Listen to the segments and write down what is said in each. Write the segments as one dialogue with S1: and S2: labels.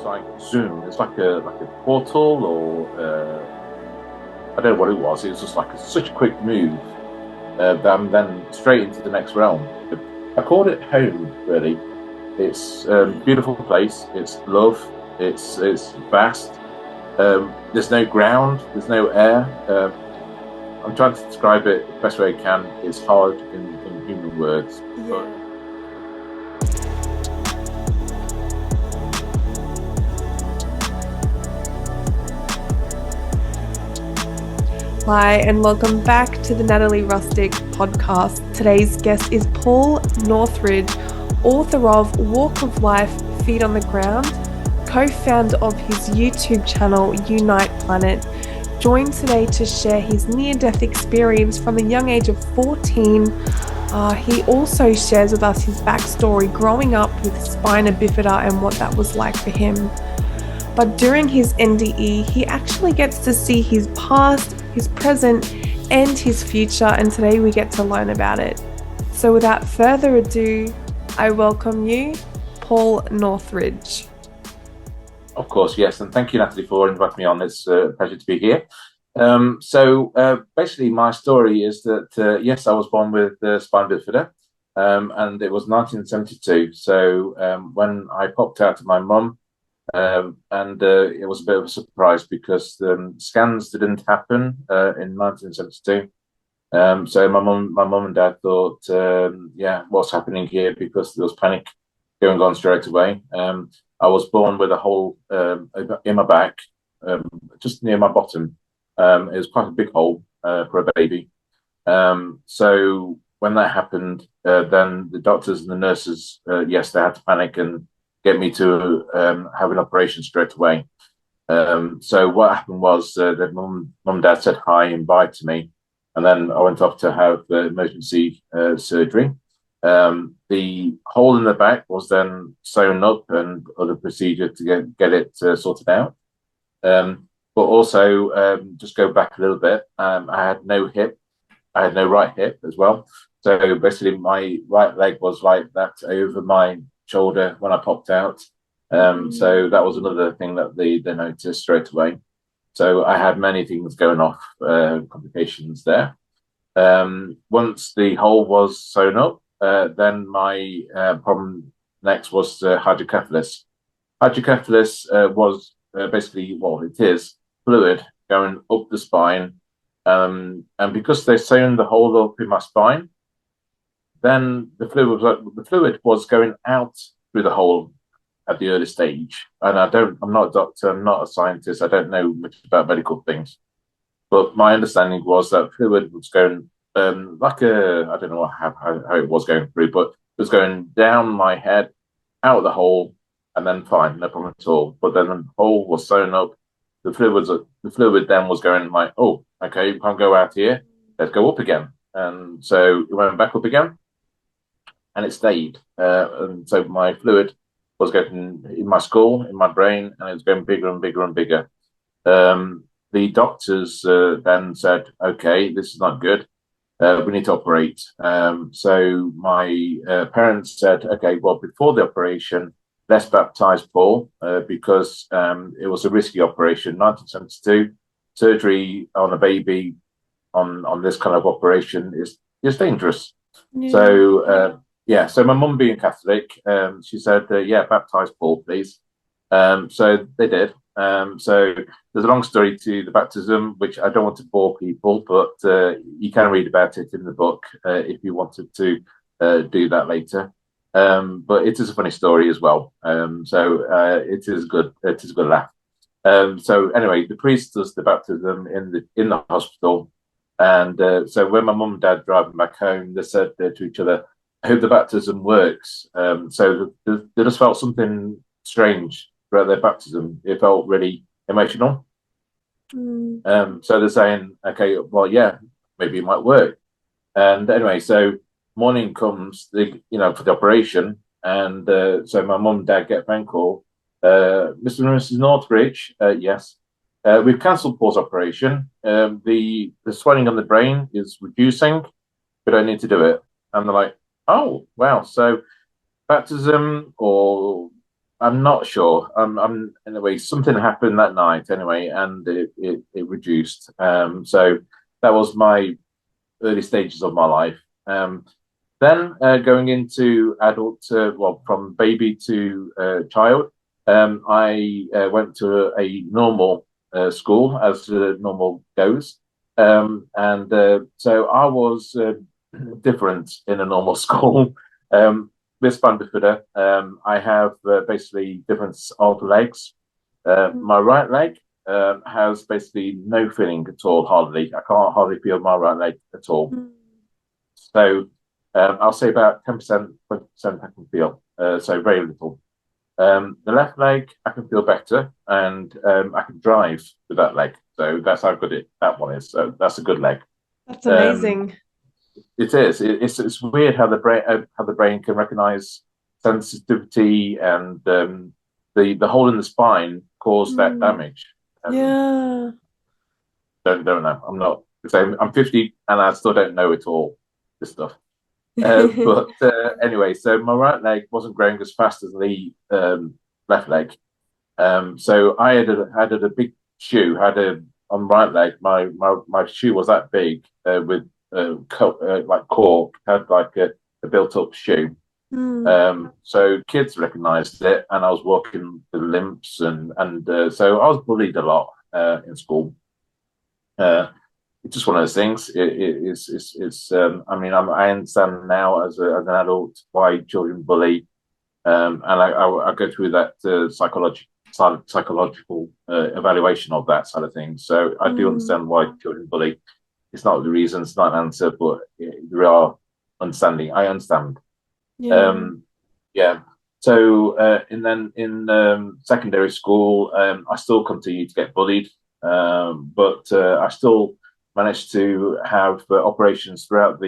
S1: like zoom. It's like a portal, or I don't know what it was. It was just like such a quick move. Then straight into the next realm. I called it home, really. It's a beautiful place. It's love. It's vast. There's no ground. There's no air. I'm trying to describe it the best way I can. It's hard in human words.
S2: Yeah. Hi, and welcome back to the Natalie Rustic podcast. Today's guest is Paul Northridge, author of Walk of Life, Feet on the Ground, co-founder of his YouTube channel, Unite Planet, joined today to share his near-death experience from the young age of 14. He also shares with us his backstory growing up with spina bifida and what that was like for him. But during his NDE, he actually gets to see his past, his present, and his future, and today we get to learn about it. So without further ado, I welcome you, Paul Northridge.
S1: Of course, yes, and thank you, Natalie, for inviting me on. It's a pleasure to be here. Basically, my story is that, yes, I was born with spina bifida, and it was 1972. So when I popped out of my mum, it was a bit of a surprise because the scans didn't happen in 1972. So my mum and dad thought, what's happening here? Because there was panic going on straight away. I was born with a hole in my back, just near my bottom. It was quite a big hole for a baby. So when that happened, then the doctors and the nurses, yes, they had to panic and get me to have an operation straight away. So what happened was that mum and dad said hi and bye to me, and then I went off to have emergency surgery. The hole in the back was then sewn up and other procedure to get it sorted out. But also, just go back a little bit, I had no hip. I had no right hip as well. So basically my right leg was like that over my shoulder when I popped out. So that was another thing that they noticed straight away. So I had many things going off, complications there. Once the hole was sewn up, then my problem next was hydrocephalus. Hydrocephalus was basically, well, it is fluid going up the spine. And because they sewn the hole up in my spine, then the fluid was going out through the hole at the early stage. And I'm not a doctor, I'm not a scientist, I don't know much about medical things. But my understanding was that fluid was going I don't know how it was going through, but it was going down my head, out of the hole, and then fine, no problem at all. But then the hole was sewn up, the fluid then was going like, oh, okay, you can't go out here, let's go up again. And so it went back up again, and it stayed. And so my fluid was getting in my skull, in my brain, and it was going bigger and bigger and bigger. The doctors then said, okay, this is not good. We need to operate. So my parents said, okay, well, before the operation, let's baptize Paul because it was a risky operation. 1972, surgery on a baby on this kind of operation is dangerous. Yeah. So so my mum being Catholic, she said, baptize Paul, please. So they did. So there's a long story to the baptism, which I don't want to bore people, but you can read about it in the book if you wanted to do that later. But it is a funny story as well. It is good. It is a good laugh. So anyway, the priest does the baptism in the hospital, and so when my mum and dad driving back home, they said to each other, "I hope the baptism works." So they just felt something strange throughout their baptism. It felt really emotional. So they're saying, "Okay, well, yeah, maybe it might work." And anyway, so morning comes, for the operation, and so my mum and dad get a phone call. Mr. and Mrs. Northridge, yes, we've cancelled Paul's operation. The swelling on the brain is reducing. We don't need to do it. And they're like, oh, wow. So baptism or I'm not sure. Anyway, something happened that night anyway, and it reduced. So that was my early stages of my life. Then going into adult, well, from baby to child, I went to a normal school, as normal goes. And so I was different in a normal school. With spina bifida, I have basically difference of legs. My right leg has basically no feeling at all, hardly. I can't hardly feel my right leg at all. So I'll say about 10%, 20% I can feel, so very little. The left leg, I can feel better, and I can drive with that leg. So that's how good that one is. So that's a good leg.
S2: That's amazing.
S1: It is. It's weird how the brain can recognize sensitivity, and the hole in the spine caused that damage.
S2: Yeah.
S1: Don't know. I'm not. I'm 50 and I still don't know it all. This stuff. But anyway, so my right leg wasn't growing as fast as the left leg. So I had a big shoe. Had a on right leg. My shoe was that big with like cork. Had like a built up shoe. So kids recognised it, and I was walking with limps, and so I was bullied a lot in school. It's just one of those things. It's I mean, I understand now as an adult why children bully, and I go through that psychological evaluation of that side of things. So I do understand why children bully. It's not the reason, it's not an answer, but there are understanding. I understand.
S2: Yeah.
S1: Yeah. So and then in secondary school, I still continue to get bullied, but I still managed to have operations throughout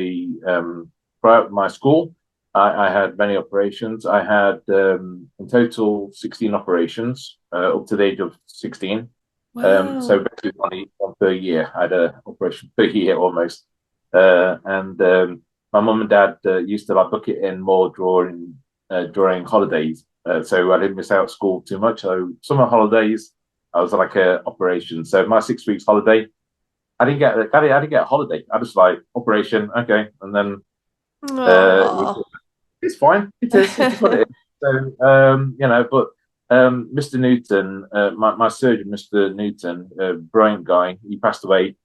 S1: my school. I had many operations. I had in total 16 operations up to the age of 16.
S2: Wow.
S1: So basically one per year. I had an operation per year almost. And my mum and dad used to like book it in more during holidays. So I didn't miss out school too much. So summer holidays, I was like a operation. So my 6 weeks holiday, I didn't get a holiday. I just like operation, okay, and then it's fine. It is. It's just what it is. So but Mr. Newton, my surgeon, Mr. Newton, brilliant guy. He passed away.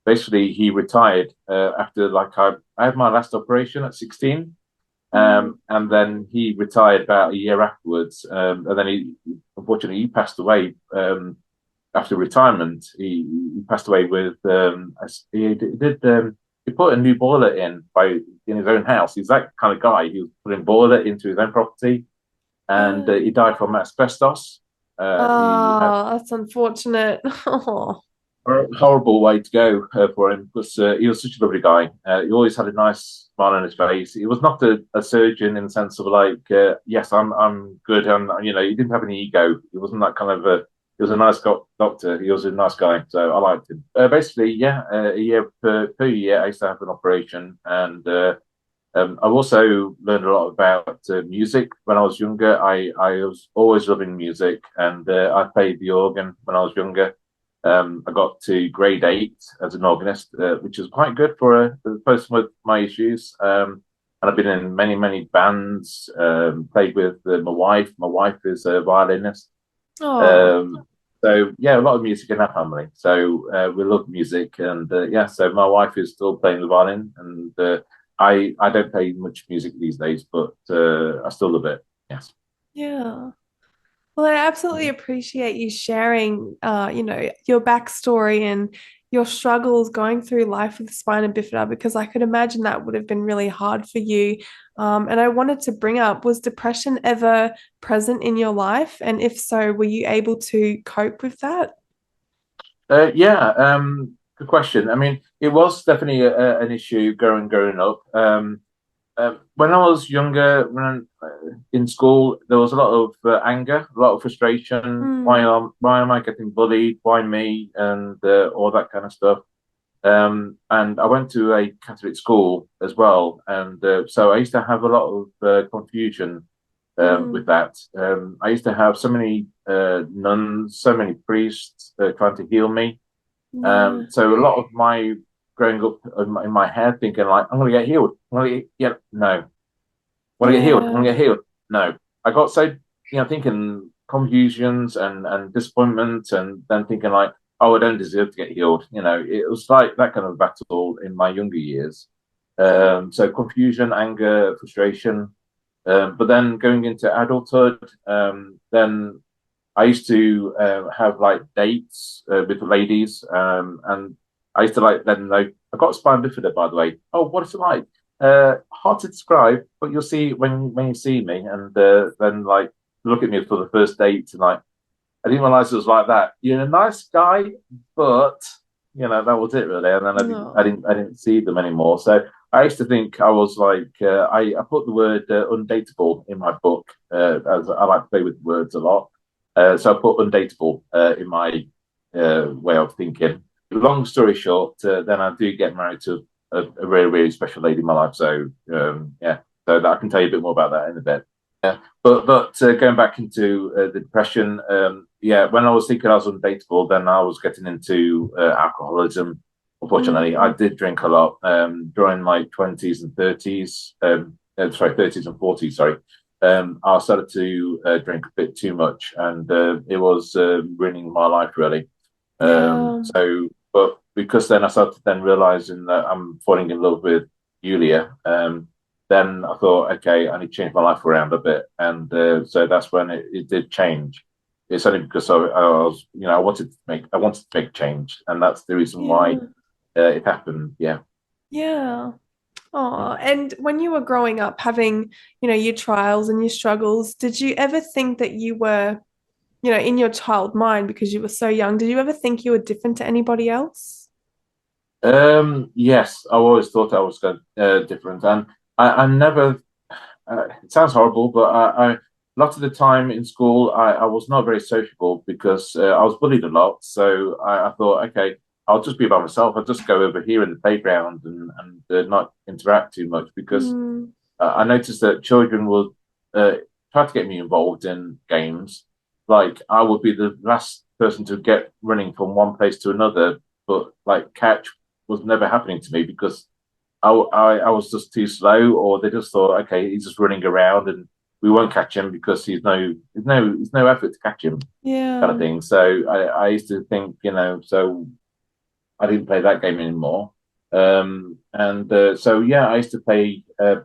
S1: Basically, he retired after I had my last operation at 16. And then he retired about a year afterwards. And then unfortunately, he passed away after retirement. He passed away with he put a new boiler in his own house. He's that kind of guy. He was putting boiler into his own property, and he died from asbestos.
S2: That's unfortunate.
S1: Horrible way to go for him, because he was such a lovely guy. He always had a nice smile on his face. He was not a surgeon in the sense of like, yes, I'm good. He didn't have any ego. He wasn't that kind of he was a nice doctor. He was a nice guy, so I liked him. Basically, yeah, a year per year, I used to have an operation, and I've also learned a lot about music. When I was younger, I was always loving music, and I played the organ when I was younger. I got to grade 8 as an organist, which is quite good for a person with my issues. And I've been in many, many bands, played with my wife. My wife is a violinist. So, yeah, a lot of music in our family. So we love music. And yeah, so my wife is still playing the violin. And I don't play much music these days, but I still love it. Yes.
S2: Yeah. Well, I absolutely appreciate you sharing, your backstory and your struggles going through life with spina bifida, because I could imagine that would have been really hard for you. And I wanted to bring up, was depression ever present in your life? And if so, were you able to cope with that?
S1: Yeah, good question. I mean, it was definitely an issue growing up. When I was younger, when in school, there was a lot of anger, a lot of frustration. Why am I getting bullied? Why me? And all that kind of stuff. And I went to a Catholic school as well, and so I used to have a lot of confusion with that. I used to have so many nuns, so many priests trying to heal me. So a lot of my growing up in my head, thinking like, I'm going to get healed. No. Want to get healed? Want to get healed? No. I got so thinking confusions and disappointment, and then thinking like, oh, I don't deserve to get healed. It was like that kind of battle in my younger years. So confusion, anger, frustration. But then going into adulthood, then I used to have like dates with ladies, and I used to like let them know I got spina bifida, by the way. Oh, what is it like? Hard to describe, but you'll see when you see me, and then like look at me for the first date, and like I didn't realize it was like that. You're a nice guy, but that was it really. And then I didn't see them anymore. So I used to think I was like I put the word undateable in my book, as I like to play with words a lot. So I put undateable in my way of thinking. Long story short, then I do get married to a really, really special lady in my life. So yeah, so that I can tell you a bit more about that in a bit. Yeah, but going back into the depression, yeah, when I was thinking I was undateable, then I was getting into alcoholism. Unfortunately, I did drink a lot during my 20s and 30s. Sorry, 30s and 40s. Sorry. I started to drink a bit too much, and it was ruining my life really. So, but because then I started then realizing that I'm falling in love with Julia, then I thought, okay, I need to change my life around a bit, and so that's when it did change. It's only because I was, I wanted to make change, and that's the reason why it happened. Yeah.
S2: Yeah. Oh, and when you were growing up, having, your trials and your struggles, did you ever think that you were, in your child mind, because you were so young, did you ever think you were different to anybody else?
S1: Yes, I always thought I was different, and I never. It sounds horrible, but a lot of the time in school, I was not very sociable because I was bullied a lot. So I thought, okay, I'll just be by myself. I'll just go over here in the playground and not interact too much because I noticed that children will try to get me involved in games. Like I would be the last person to get running from one place to another, but like catch was never happening to me because I was just too slow, or they just thought, okay, he's just running around and we won't catch him because there's no effort to catch him, kind of thing. So I used to think, so I didn't play that game anymore. So yeah, I used to play by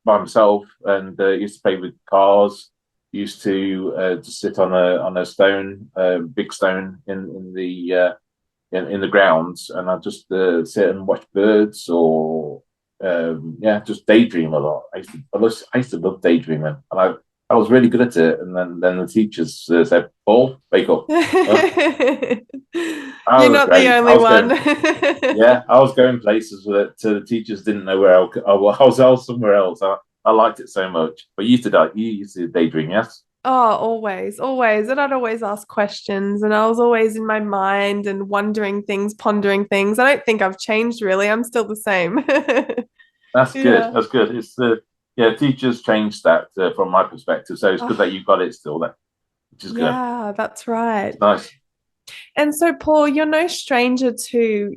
S1: myself, and used to play with cars. Used to just sit on a stone, big stone in the grounds, and I just sit and watch birds, or just daydream a lot. I used to love daydreaming, and I was really good at it. And then the teachers said, "Paul, wake up."
S2: You're not
S1: great.
S2: the only one.
S1: Yeah, I was going places with it. The teachers didn't know where I was somewhere else. I liked it so much. But you used to daydream, yes?
S2: Oh, always, always. And I'd always ask questions, and I was always in my mind and wondering things, pondering things. I don't think I've changed really. I'm still the same.
S1: That's good.
S2: Yeah.
S1: That's good. It's teachers changed that from my perspective. So it's good that you got it still there, which is good.
S2: Yeah, that's right.
S1: It's nice.
S2: And so, Paul, you're no stranger to,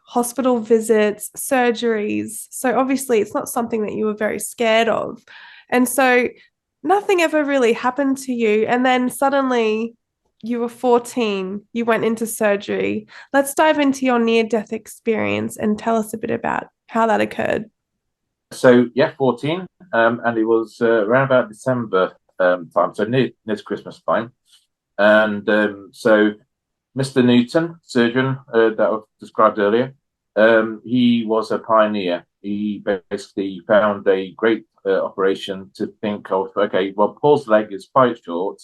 S2: hospital visits, surgeries. So obviously it's not something that you were very scared of. And so nothing ever really happened to you. And then suddenly you were 14, you went into surgery. Let's dive into your near-death experience and tell us a bit about how that occurred.
S1: So yeah, 14, and it was around about December time, so near to Christmas time. And so Mr. Newton, surgeon that I described earlier, he was a pioneer. He basically found a great operation to think of, okay, well, Paul's leg is quite short.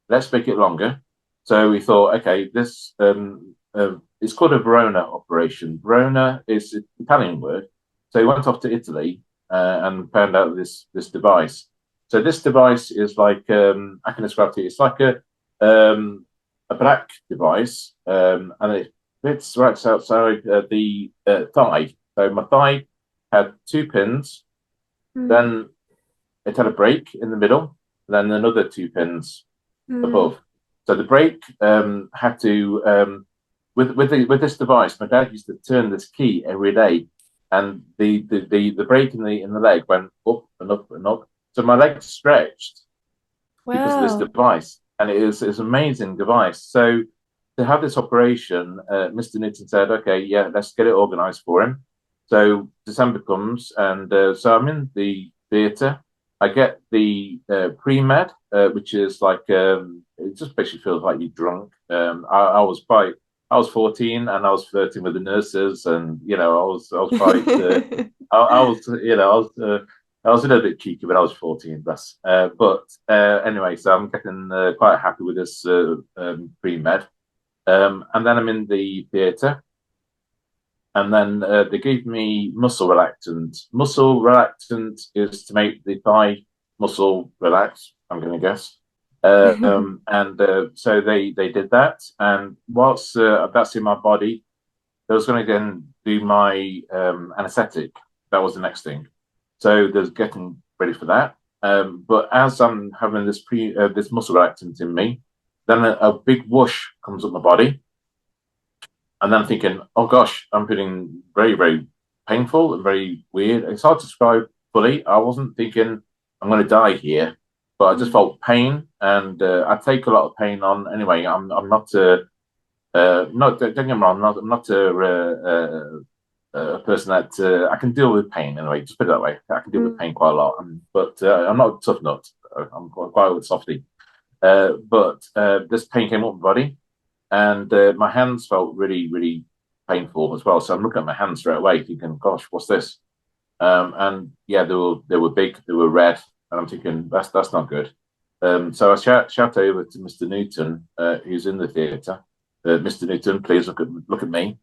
S1: Let's make it longer. So we thought, okay, this it's called a Verona operation. Verona is an Italian word. So he went off to Italy and found out this device. So this device is like, I can describe it to you. It's like a black device, and it fits right outside the thigh. So my thigh had two pins, then it had a break in the middle, then another 2 pins
S2: Mm.
S1: above. So the brake had to with this device. My dad used to turn this key every day, and the brake in the leg went up and up and up. So my leg stretched because of this
S2: Wow.
S1: device, and it's an amazing device. So to have this operation, Mr. Newton said, "Okay, yeah, let's get it organised for him." So December comes, and so I'm in the theatre. I get the pre-med, which is like it just basically feels like you're drunk. I was 14 and I was flirting with the nurses, and I was quite I was I was a little bit cheeky, but I was 14, bless. But anyway, so I'm getting quite happy with this pre-med. And then I'm in the theatre, and then they gave me muscle relaxant. Muscle relaxant is to make the thigh muscle relax, I'm going to guess. And so they did that. And whilst that's in my body, they was going to then do my anesthetic. That was the next thing. So there's getting ready for that. But as I'm having this muscle relaxant in me, then a big whoosh comes up my body, and then I'm thinking, oh gosh, I'm feeling very, very painful and very weird. It's hard to describe fully. I wasn't thinking I'm going to die here, but I just felt pain, and I take a lot of pain on anyway. I'm not not don't get me wrong. I'm not a person that I can deal with pain anyway. Just put it that way. I can deal with pain quite a lot, but I'm not a tough nut. I'm quite a softy. But this pain came up my body, and my hands felt really, really painful as well. So I'm looking at my hands straight away, thinking, "Gosh, what's this?" And yeah, they were big, they were red, and I'm thinking that's not good. So I shout over to Mr. Newton, who's in the theatre. Mr. Newton, please look at me.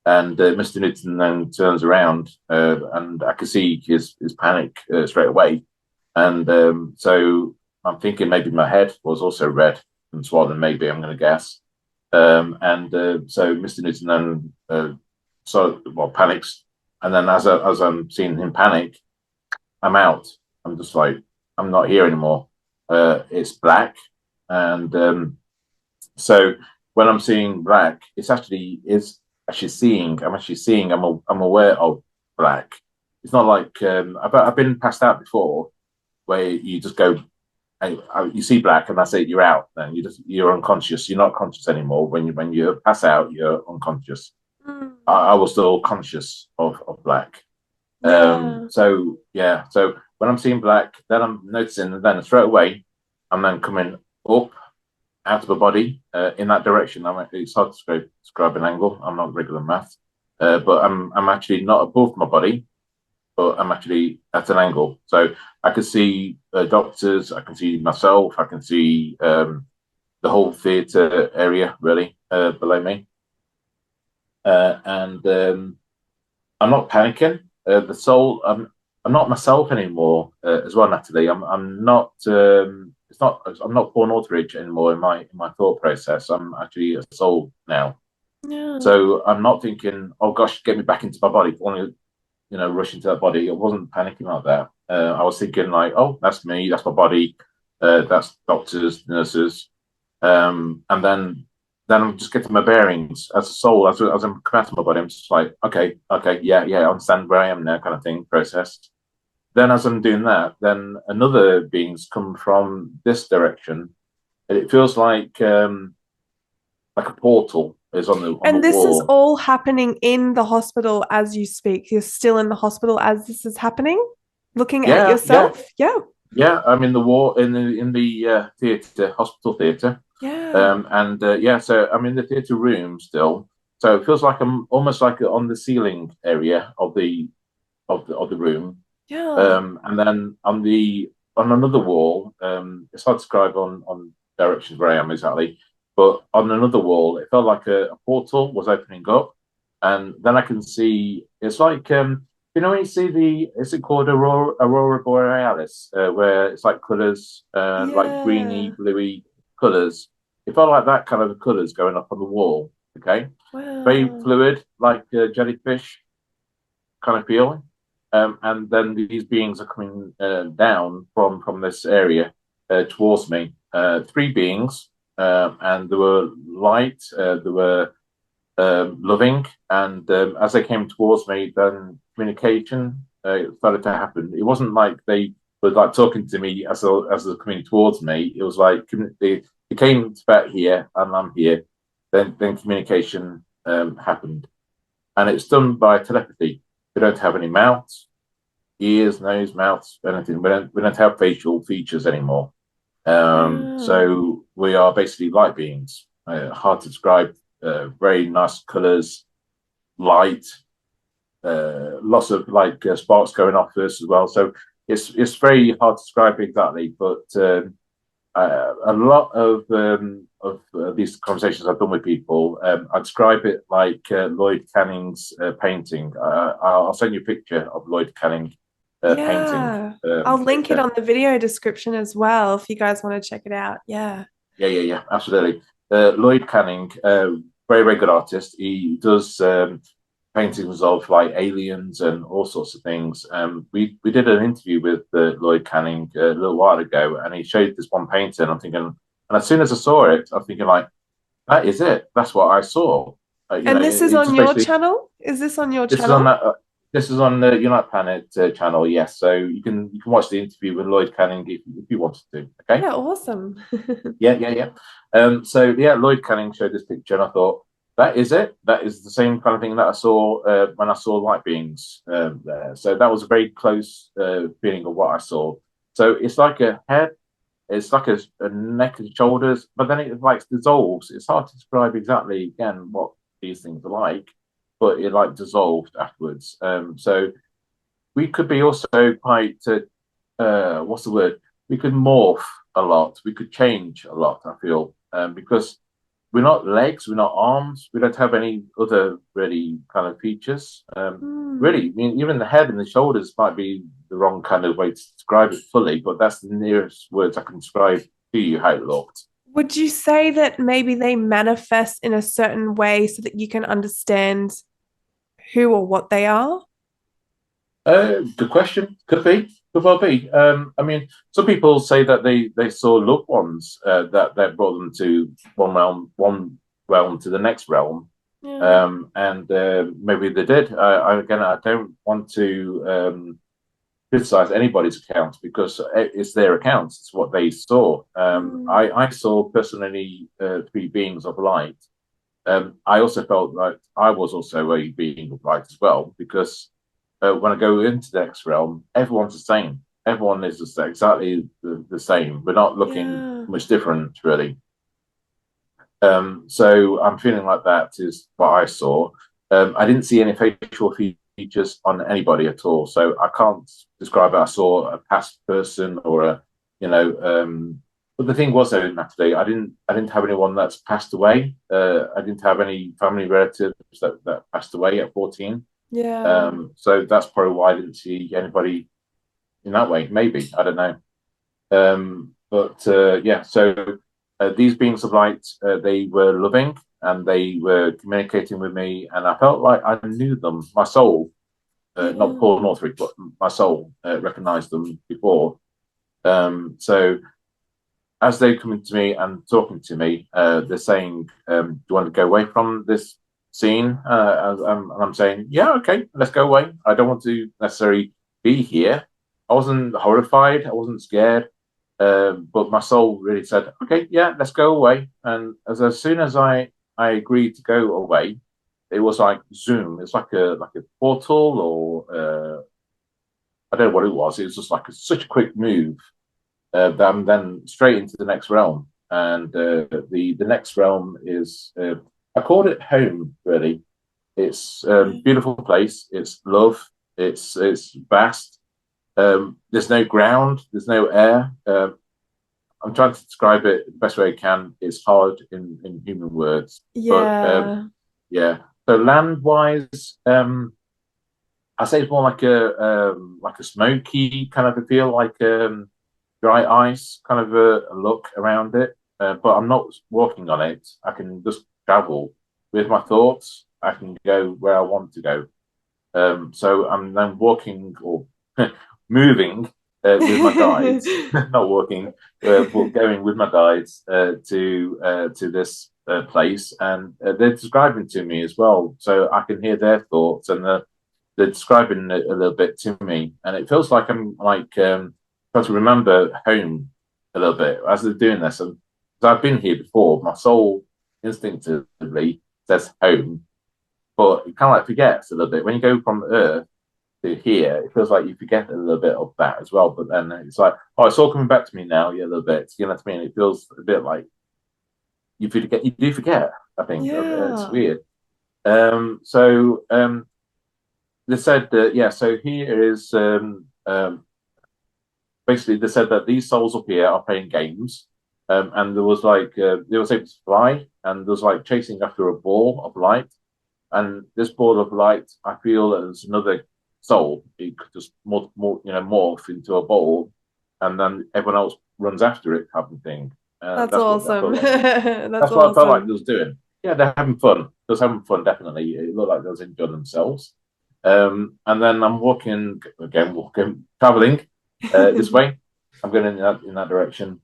S1: And Mr. Newton then turns around, and I could see his panic straight away. And so I'm thinking maybe my head was also red and swollen. Maybe I'm going to guess. And so Mr. Newton then panics, and then as I'm seeing him panic, I'm out. I'm just like, I'm not here anymore. It's black, and so when I'm seeing black, I'm actually seeing. I'm aware of black. It's not like I've been passed out before, where you just go, you see black and that's it, you're out. Then you're unconscious. You're not conscious anymore. When you pass out, you're unconscious. I was still conscious of black.
S2: Yeah.
S1: So yeah. So when I'm seeing black, then I'm noticing, and then straight away, I'm then coming up out of the body in that direction. It's hard to describe an angle. I'm not regular math, but I'm actually not above my body, but I'm actually at an angle. So I can see doctors, I can see myself, I can see the whole theatre area really below me, and I'm not panicking. I'm not myself anymore as well, Natalie. I'm not. I'm not Paul Northridge anymore in my thought process. I'm actually a soul now.
S2: Yeah.
S1: So I'm not thinking, oh gosh, get me back into my body. I want to, rush into that body. I wasn't panicking like that. I was thinking like, oh, that's me, that's my body, that's doctors, nurses, and then I'm just getting my bearings as a soul, as I'm coming out of my body. I'm just like, okay, yeah, I understand where I am now, kind of thing, process. Then as I'm doing that, then another beings come from this direction. And it feels like a portal is on the
S2: And this is
S1: wall.
S2: all happening in the hospital as you speak. You're still in the hospital as this is happening, looking at yourself. Yeah.
S1: Yeah. I'm in the wall in the theatre, hospital theatre.
S2: Yeah.
S1: And yeah, so I'm in the theatre room still. So it feels like I'm almost like on the ceiling area of the room.
S2: Yeah.
S1: And then on another wall, it's hard to describe on directions where I am exactly, but on another wall, it felt like a portal was opening up, and then I can see it's like when you see is it called Aurora Borealis, where it's like colours, like greeny, bluey colours. It felt like that kind of colours going up on the wall. Okay, very
S2: Wow.
S1: fluid, like jellyfish kind of feeling. And then these beings are coming down from this area, towards me, three beings, and they were light, they were loving, and as they came towards me, then communication started to happen. It wasn't like they were like talking to me as they were coming towards me. It was like they came back here, and I'm here. Then communication happened, and it's done by telepathy. We don't have any mouths, ears, nose, mouths, anything. We don't have facial features anymore. So we are basically light beings. Hard to describe. Very nice colors, light, lots of like sparks going off us as well. So it's very hard to describe exactly, but a lot of these conversations I've done with people, I describe it like Lloyd Canning's painting. I'll send you a picture of Lloyd Canning painting.
S2: I'll link it on the video description as well if you guys want to check it out. Yeah,
S1: absolutely. Lloyd Canning, very, very good artist. He does paintings of like aliens and all sorts of things. We did an interview with Lloyd Canning a little while ago, and he showed this one painting. And I'm thinking, and as soon as I saw it, I'm thinking like, that is it. That's what I saw.
S2: And this is on your channel? Is this on your channel?
S1: This is on the Unite Planet channel, yes. So you can watch the interview with Lloyd Canning if you wanted to. Okay.
S2: Yeah, awesome.
S1: yeah. So yeah, Lloyd Canning showed this picture, and I thought, that is it. That is the same kind of thing that I saw when I saw light beings there. So that was a very close feeling of what I saw. So it's like a head, it's like a neck and shoulders, but then it like dissolves. It's hard to describe exactly again what these things are like, but it like dissolved afterwards. So we could be also quite what's the word? We could morph a lot. We could change a lot, I feel, because we're not legs, we're not arms, we don't have any other really kind of features. Really, I mean, even the head and the shoulders might be the wrong kind of way to describe it fully, but that's the nearest words I can describe to you how it looked.
S2: Would you say that maybe they manifest in a certain way so that you can understand who or what they are?
S1: Good question. Could be. Could well be. I mean, some people say that they saw loved ones that brought them to one realm to the next realm, and maybe they did. I don't want to criticize anybody's account because it's their accounts. It's what they saw. I saw personally three beings of light. I also felt like I was also a being of light as well because. When I go into the next realm, everyone's the same. Everyone is exactly the same. We're not looking much different, really. So I'm feeling like that is what I saw. I didn't see any facial features on anybody at all, so I can't describe it. I saw a past person or a, but the thing was, though, Natalie, I didn't have anyone that's passed away. I didn't have any family relatives that passed away at 14.
S2: Yeah.
S1: So that's probably why I didn't see anybody in that way. Maybe, I don't know. Yeah. So these beings of light, they were loving and they were communicating with me, and I felt like I knew them. My soul, not Paul Northridge, but my soul recognized them before. So as they come to me and talking to me, they're saying, "Do you want to go away from this scene?" And I'm saying, yeah, okay, let's go away. I don't want to necessarily be here. I wasn't horrified, I wasn't scared, but my soul really said, okay, yeah, let's go away. And as soon as I agreed to go away, it was like zoom. It's like a portal, or I don't know what it was. It was just like such a quick move that I'm then straight into the next realm. And the next realm is. I called it home, really. It's a beautiful place. It's love. It's vast. There's no ground. There's no air. I'm trying to describe it the best way I can. It's hard in human words.
S2: Yeah.
S1: But, yeah. So land-wise, I say it's more like a smoky kind of a feel, like dry ice kind of a look around it. But I'm not walking on it. I can just travel with my thoughts. I can go where I want to go. So I'm then walking or moving with my guides, not walking, but going with my guides to this place, and they're describing to me as well, so I can hear their thoughts, and they're describing it a little bit to me, and it feels like I'm like trying to remember home a little bit as they're doing this. And I've been here before, my soul instinctively says home, but it kind of like forgets a little bit when you go from Earth to here. It feels like you forget a little bit of that as well. But then it's like, oh, it's all coming back to me now. Yeah, a little bit. You know what I mean? It feels a bit like you forget. You do forget. I think it's
S2: Yeah.
S1: weird. So they said that yeah. So here is basically they said that these souls up here are playing games. And there was like they was able to fly, and there was like chasing after a ball of light. And this ball of light, I feel that there's another soul. It could just morph into a ball, and then everyone else runs after it, type of thing.
S2: That's
S1: That's what I
S2: awesome.
S1: felt like.
S2: That's
S1: That's what I felt like they
S2: awesome.
S1: was doing. Yeah, they're having fun. They was having fun, definitely. It looked like they was enjoying themselves. And then I'm walking, traveling this way. I'm going in that direction,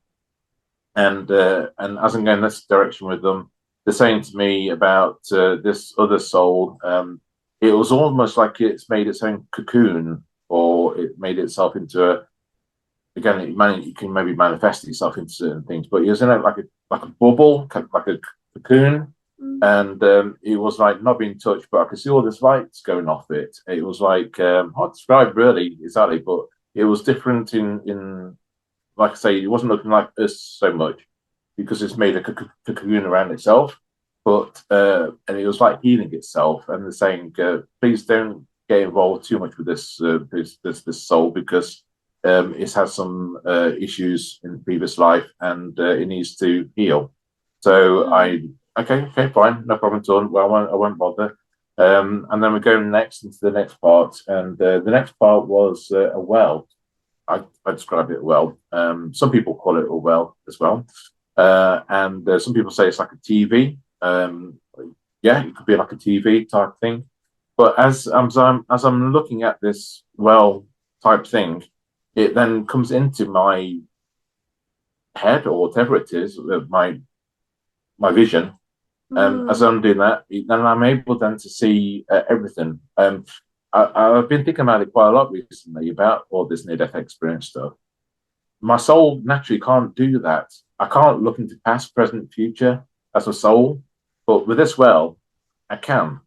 S1: and as I'm going this direction with them, they're saying to me about this other soul. It was almost like it's made its own cocoon, or it made itself into a. Again, it can maybe manifest itself into certain things, but it was in like a bubble, like a cocoon,
S2: Mm.
S1: and it was like not being touched, but I could see all this lights going off it. It was like hard to describe really exactly, but it was different in like I say, it wasn't looking like us so much because it's made a cocoon around itself, but and it was like healing itself. And they're saying, please don't get involved too much with this soul because it's had some issues in previous life and it needs to heal. So
S2: Mm.
S1: okay, fine, no problem at all. Well, I won't bother. And then we're going next into the next part, and the next part was a well. I describe it well. Some people call it a well as well, and some people say it's like a TV. Yeah, it could be like a TV type thing. But as I'm looking at this well type thing, it then comes into my head or whatever it is, my vision. As
S2: Mm.
S1: I'm doing that, then I'm able then to see everything. I've been thinking about it quite a lot recently about all this near-death experience stuff. My soul naturally can't do that. I can't look into past, present, future as a soul, but with this well, I can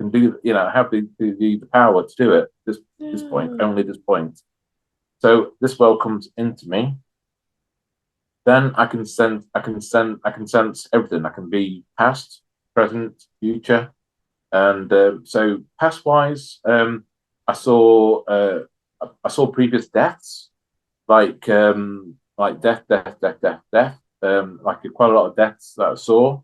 S1: do. I have the power to do it. This point,
S2: Yeah.
S1: only this point. So this well comes into me. Then I can sense everything. I can be past, present, future, and so past wise, I saw I saw previous deaths like death, like quite a lot of deaths that I saw.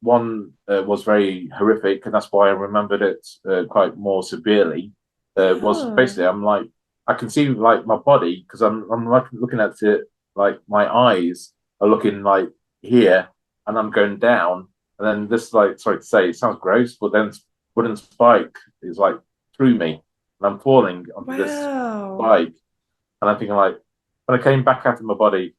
S1: One was very horrific, and that's why I remembered it quite more severely. Was
S2: Huh.
S1: basically I'm like I can see like my body because I'm like looking at it like my eyes are looking like here, and I'm going down, and then this like sorry to say it sounds gross, but then wooden spike is like through me, and I'm falling onto this
S2: Wow.
S1: spike, and I'm thinking like when I came back out of my body,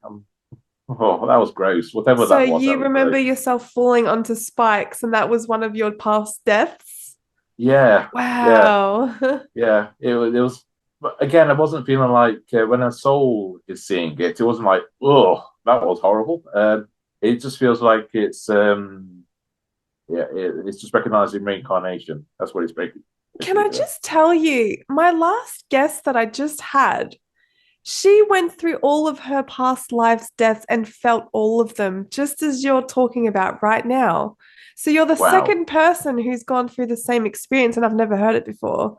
S1: oh that was gross. Whatever
S2: So
S1: that
S2: you
S1: was
S2: remember
S1: gross.
S2: yourself falling onto spikes, and that was one of your past deaths?
S1: Yeah, yeah,
S2: Wow.
S1: yeah. It was. But again, I wasn't feeling like when a soul is seeing it, it wasn't like, oh, that was horrible. It just feels like it's just recognizing reincarnation. That's what it's
S2: Can
S1: basically
S2: I
S1: doing.
S2: just tell you, my last guest that I just had, she went through all of her past lives' deaths and felt all of them, just as you're talking about right now. So you're the
S1: Wow.
S2: second person who's gone through the same experience, and I've never heard it before.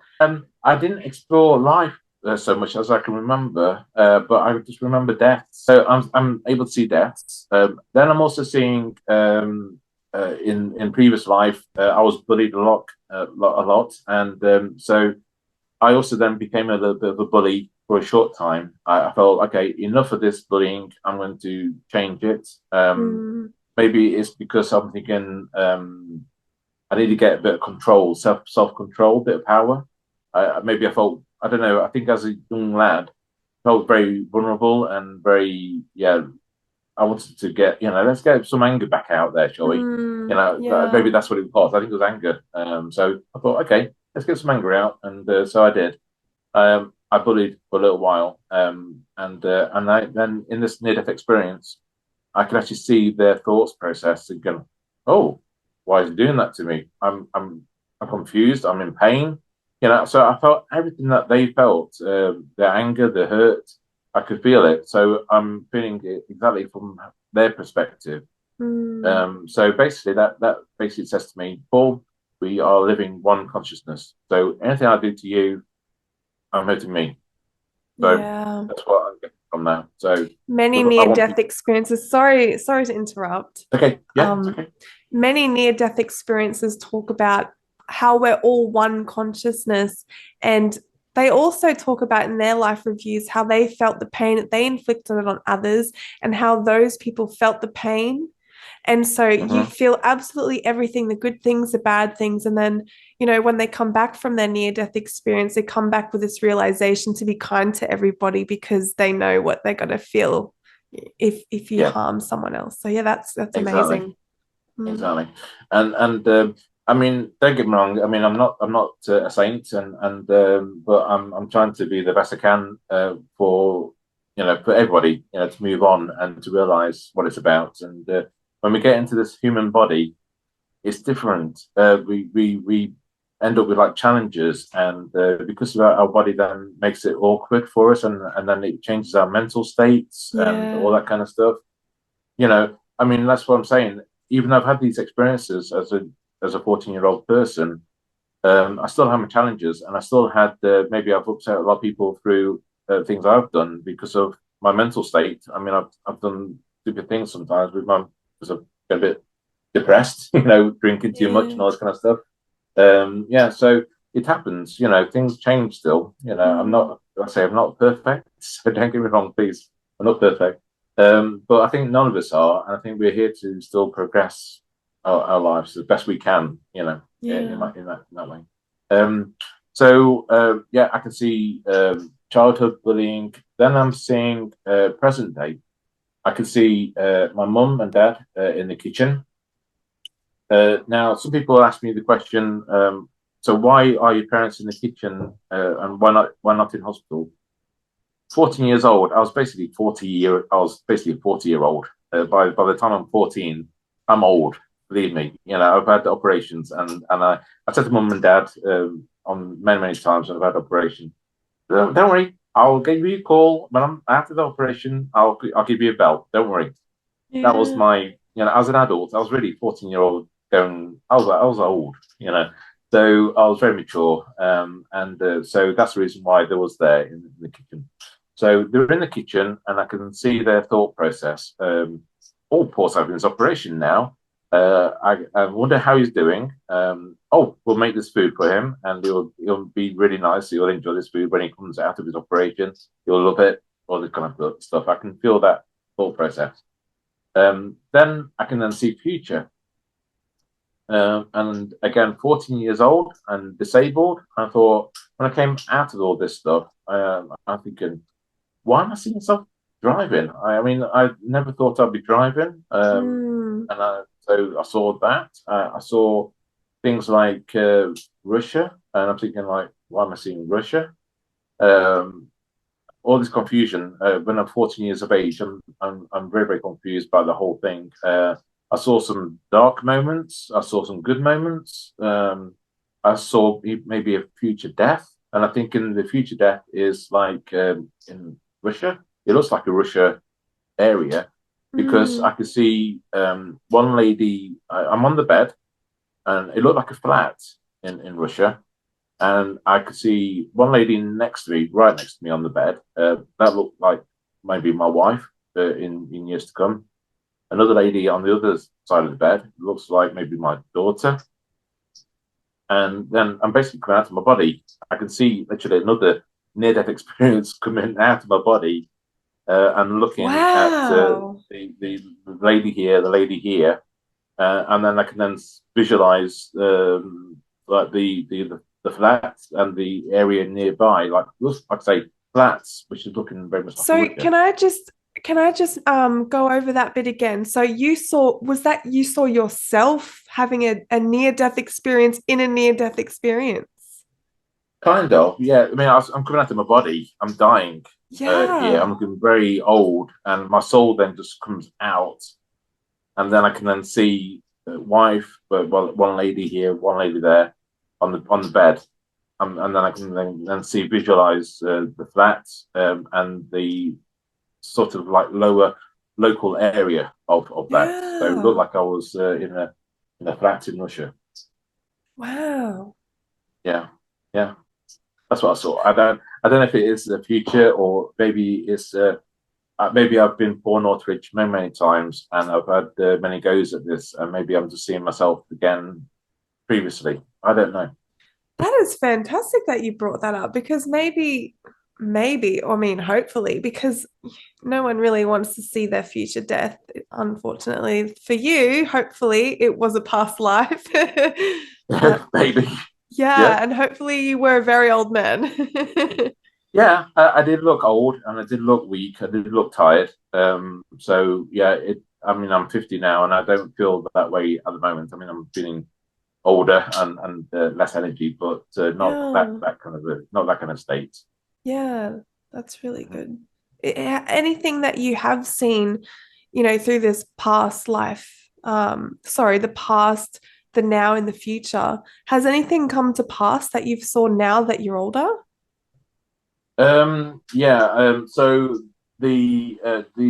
S1: I didn't explore life so much as I can remember, but I just remember deaths. So I'm able to see deaths. Then I'm also seeing in previous life I was bullied a lot, and so I also then became a little bit of a bully for a short time. I felt okay, enough of this bullying. I'm going to change it.
S2: Mm.
S1: Maybe it's because I'm thinking I need to get a bit of control, self control, bit of power. Maybe I felt I don't know. I think as a young lad, felt very vulnerable and very, yeah, I wanted to get, let's get some anger back out there, shall we? Maybe
S2: Yeah.
S1: that's what it was. I think it was anger. So I thought, okay, let's get some anger out, and so I did. I bullied for a little while, then in this near-death experience, I could actually see their thoughts process and go, "Oh, why is he doing that to me? I'm confused. I'm in pain." So I felt everything that they felt, their anger, the hurt. I could feel it. So I'm feeling it exactly from their perspective.
S2: Mm.
S1: So basically, that basically says to me, Paul, we are living one consciousness. So anything I do to you, I'm hurting me. So
S2: Yeah.
S1: that's what I'm getting from that. So
S2: Many
S1: I want
S2: near-death
S1: people.
S2: experiences. Sorry to interrupt.
S1: Okay, yeah, it's
S2: Um,
S1: okay.
S2: Many near-death experiences talk about how we're all one consciousness, and they also talk about in their life reviews how they felt the pain that they inflicted on others and how those people felt the pain. And so you
S1: Hmm.
S2: feel absolutely everything, the good things, the bad things. And then, when they come back from their near-death experience, they come back with this realization to be kind to everybody because they know what they're going to feel if you
S1: Yeah,
S2: harm someone else. So yeah, that's
S1: exactly.
S2: amazing. Mm.
S1: Exactly, and I mean, don't get me wrong. I mean, I'm not a saint, and but I'm trying to be the best I can for for everybody, to move on and to realize what it's about. And when we get into this human body, it's different. We end up with like challenges, and because of our body then makes it awkward for us, and then it changes our mental states and all
S2: Yeah.
S1: that kind of stuff. I mean, that's what I'm saying. Even though I've had these experiences as a 14-year-old person, I still have my challenges, and I still had maybe I've upset a lot of people through things I've done because of my mental state. I mean, I've done stupid things sometimes with my because I've been a bit depressed, drinking too much
S2: Yeah.
S1: and all this kind of stuff. Yeah, so it happens. Things change still. I'm
S2: Mm.
S1: not. I say I'm not perfect, so don't get me wrong, please. I'm not perfect. But I think none of us are, and I think we're here to still progress our lives as best we can.
S2: Yeah.
S1: In that way. So yeah, I can see childhood bullying. Then I'm seeing present day. I can see my mum and dad in the kitchen. Now, some people ask me the question, so why are your parents in the kitchen and why not in hospital? 14 years old, I was basically a 40-year-old. By the time I'm 14, I'm old. Believe me, I've had operations, and I said to mum and dad on many times when I've had operation, don't worry, I'll give you a call when I'm after the operation. I'll give you a bell. Don't worry. That was
S2: Yeah.
S1: my, as an adult, I was really 14-year-old going, I was old, so I was very mature. And so that's the reason why they was there in the kitchen. So they were in the kitchen and I can see their thought process. Oh, poor having his operation now. I wonder how he's doing. Oh, we'll make this food for him and he'll be really nice. He'll enjoy this food when he comes out of his operation. He'll love it, all this kind of stuff. I can feel that thought process. Then I can then see future. And again, 14 years old and disabled. I thought when I came out of all this stuff, I'm thinking, why am I seeing myself driving? I mean, I never thought I'd be driving.
S2: Mm.
S1: So I saw that. I saw things like Russia, and I'm thinking like, why am I seeing Russia? Um, all this confusion when I'm 14 years of age. I'm very confused by the whole thing. I saw some dark moments. I saw some good moments. I saw maybe a future death, and I think in the future death is like in Russia. It looks like a Russia area because
S2: Mm.
S1: I could see one lady. I'm on the bed, and it looked like a flat in Russia, and I could see one lady next to me, right next to me on the bed. That looked like maybe my wife in years to come. Another lady on the other side of the bed looks like maybe my daughter. And then I'm basically coming out of my body. I can see literally another near-death experience coming out of my body and looking at
S2: Wow.
S1: the lady here, the lady here, and then I can then visualize like the flats and the area nearby. Like I say, flats, which is looking very much like a
S2: So
S1: Russia.
S2: can I just go over that bit again? So you saw yourself having a near-death experience in a near-death experience?
S1: Kind of, yeah. I mean, I'm coming out of my body. I'm dying here. I'm
S2: Yeah.
S1: looking very old, and my soul then just comes out, and then I can then see the wife, but well, one lady here, one lady there, on the bed, and then I can then see visualize the flats and the sort of like lower local area of that. So it looked
S2: Yeah.
S1: like I was in a flat in Russia.
S2: Wow.
S1: Yeah, yeah. That's what I saw. I don't know if it is the future or maybe it's maybe I've been poor Northridge many times and I've had many goes at this, and maybe I'm just seeing myself again previously. I don't know.
S2: That is fantastic that you brought that up because maybe, I mean, hopefully, because no one really wants to see their future death, unfortunately. For you, hopefully, it was a past life. Uh,
S1: Maybe.
S2: yeah,
S1: Yeah,
S2: and hopefully you were a very old man.
S1: yeah. I did look old and I did look weak. I did look tired. So yeah, it. I mean, I'm 50 now and I don't feel that way at the moment. I mean, I'm feeling older and less energy, but not
S2: Yeah,
S1: that kind of not that kind of state.
S2: yeah, that's really good. Anything that you have seen, you know, through this past life, sorry, the past, the now, and the future, has anything come to pass that you've saw now that you're older?
S1: Yeah. So the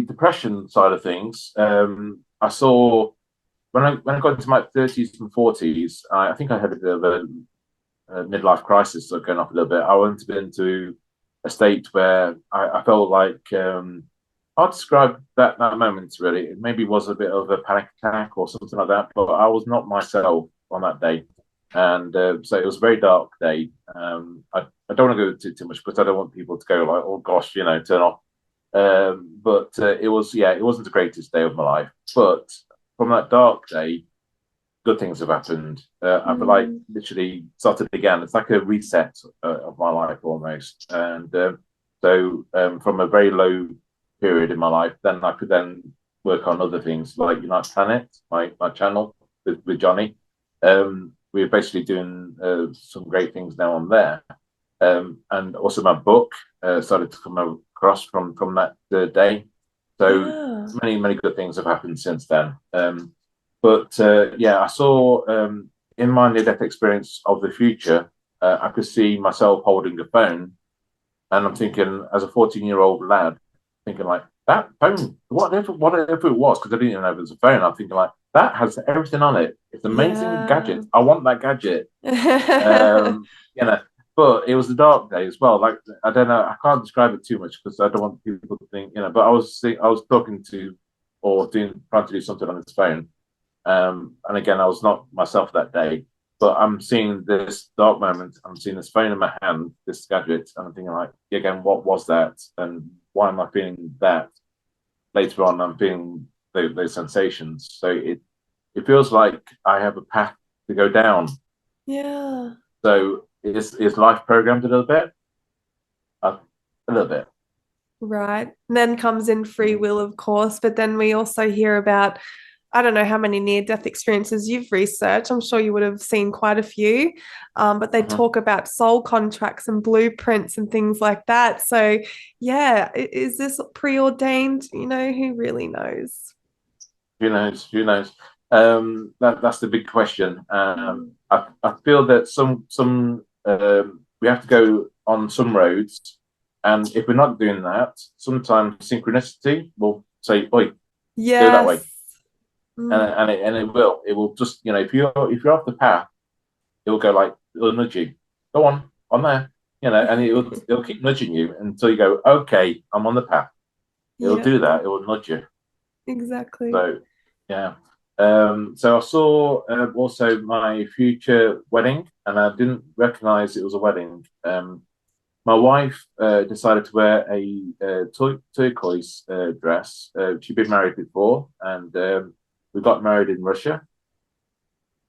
S1: depression side of things, I saw when I got into my 30s and 40s. I think I had a bit of a midlife crisis, so going off a little bit. I went into a state where I felt like I'll describe that moment really. It maybe was a bit of a panic attack or something like that, but I was not myself on that day, and so it was a very dark day. I don't want to go too much because I don't want people to go like, oh gosh, you know, turn off. But it was, yeah, it wasn't the greatest day of my life. But from that dark day, good things have happened. I've like
S2: Mm,
S1: literally started again. It's like a reset of my life almost. And so from a very low period in my life, then I could then work on other things like United Planet, my channel with Johnny. We're basically doing some great things now on there. And also my book started to come across from that day. So
S2: yeah,
S1: many good things have happened since then. But yeah, I saw in my near-death experience of the future, I could see myself holding a phone, and I'm thinking, as a 14-year-old lad, thinking like that phone, whatever it was, because I didn't even know if it was a phone. I'm thinking like that has everything on it. It's an amazing
S2: yeah.
S1: gadget. I want that gadget. You know, but it was a dark day as well. Like I don't know, I can't describe it too much because I don't want people to think, you know. But I was talking to or doing trying to do something on his phone, and again, I was not myself that day. But I'm seeing this dark moment. I'm seeing this phone in my hand, this gadget, and I'm thinking like, again, what was that, and why am I feeling that? Later on, I'm feeling those sensations. So it feels like I have a path to go down.
S2: Yeah.
S1: So is life programmed a little bit? A little bit.
S2: Right. And then comes in free
S1: Mm-hmm.
S2: will, of course, but then we also hear about, I don't know how many near-death experiences you've researched. I'm sure you would have seen quite a few, but they
S1: Mm-hmm.
S2: talk about soul contracts and blueprints and things like that. So, yeah, is this preordained? You know, who really knows?
S1: Who knows? Who knows? That's the big question.
S2: Mm.
S1: I feel that some we have to go on some roads, and if we're not doing that, sometimes synchronicity will say, "Oi, go that way,"
S2: Yes. Mm.
S1: and it will just, you know, if you're off the path, it will go like it'll nudge you, go on there, you know, and it'll keep nudging you until you go, okay, I'm on the path. It'll
S2: Yeah,
S1: do that. It will nudge you.
S2: exactly.
S1: So yeah. So I saw also my future wedding, and I didn't recognize it was a wedding. My wife decided to wear a turquoise dress. She'd been married before, and we got married in Russia.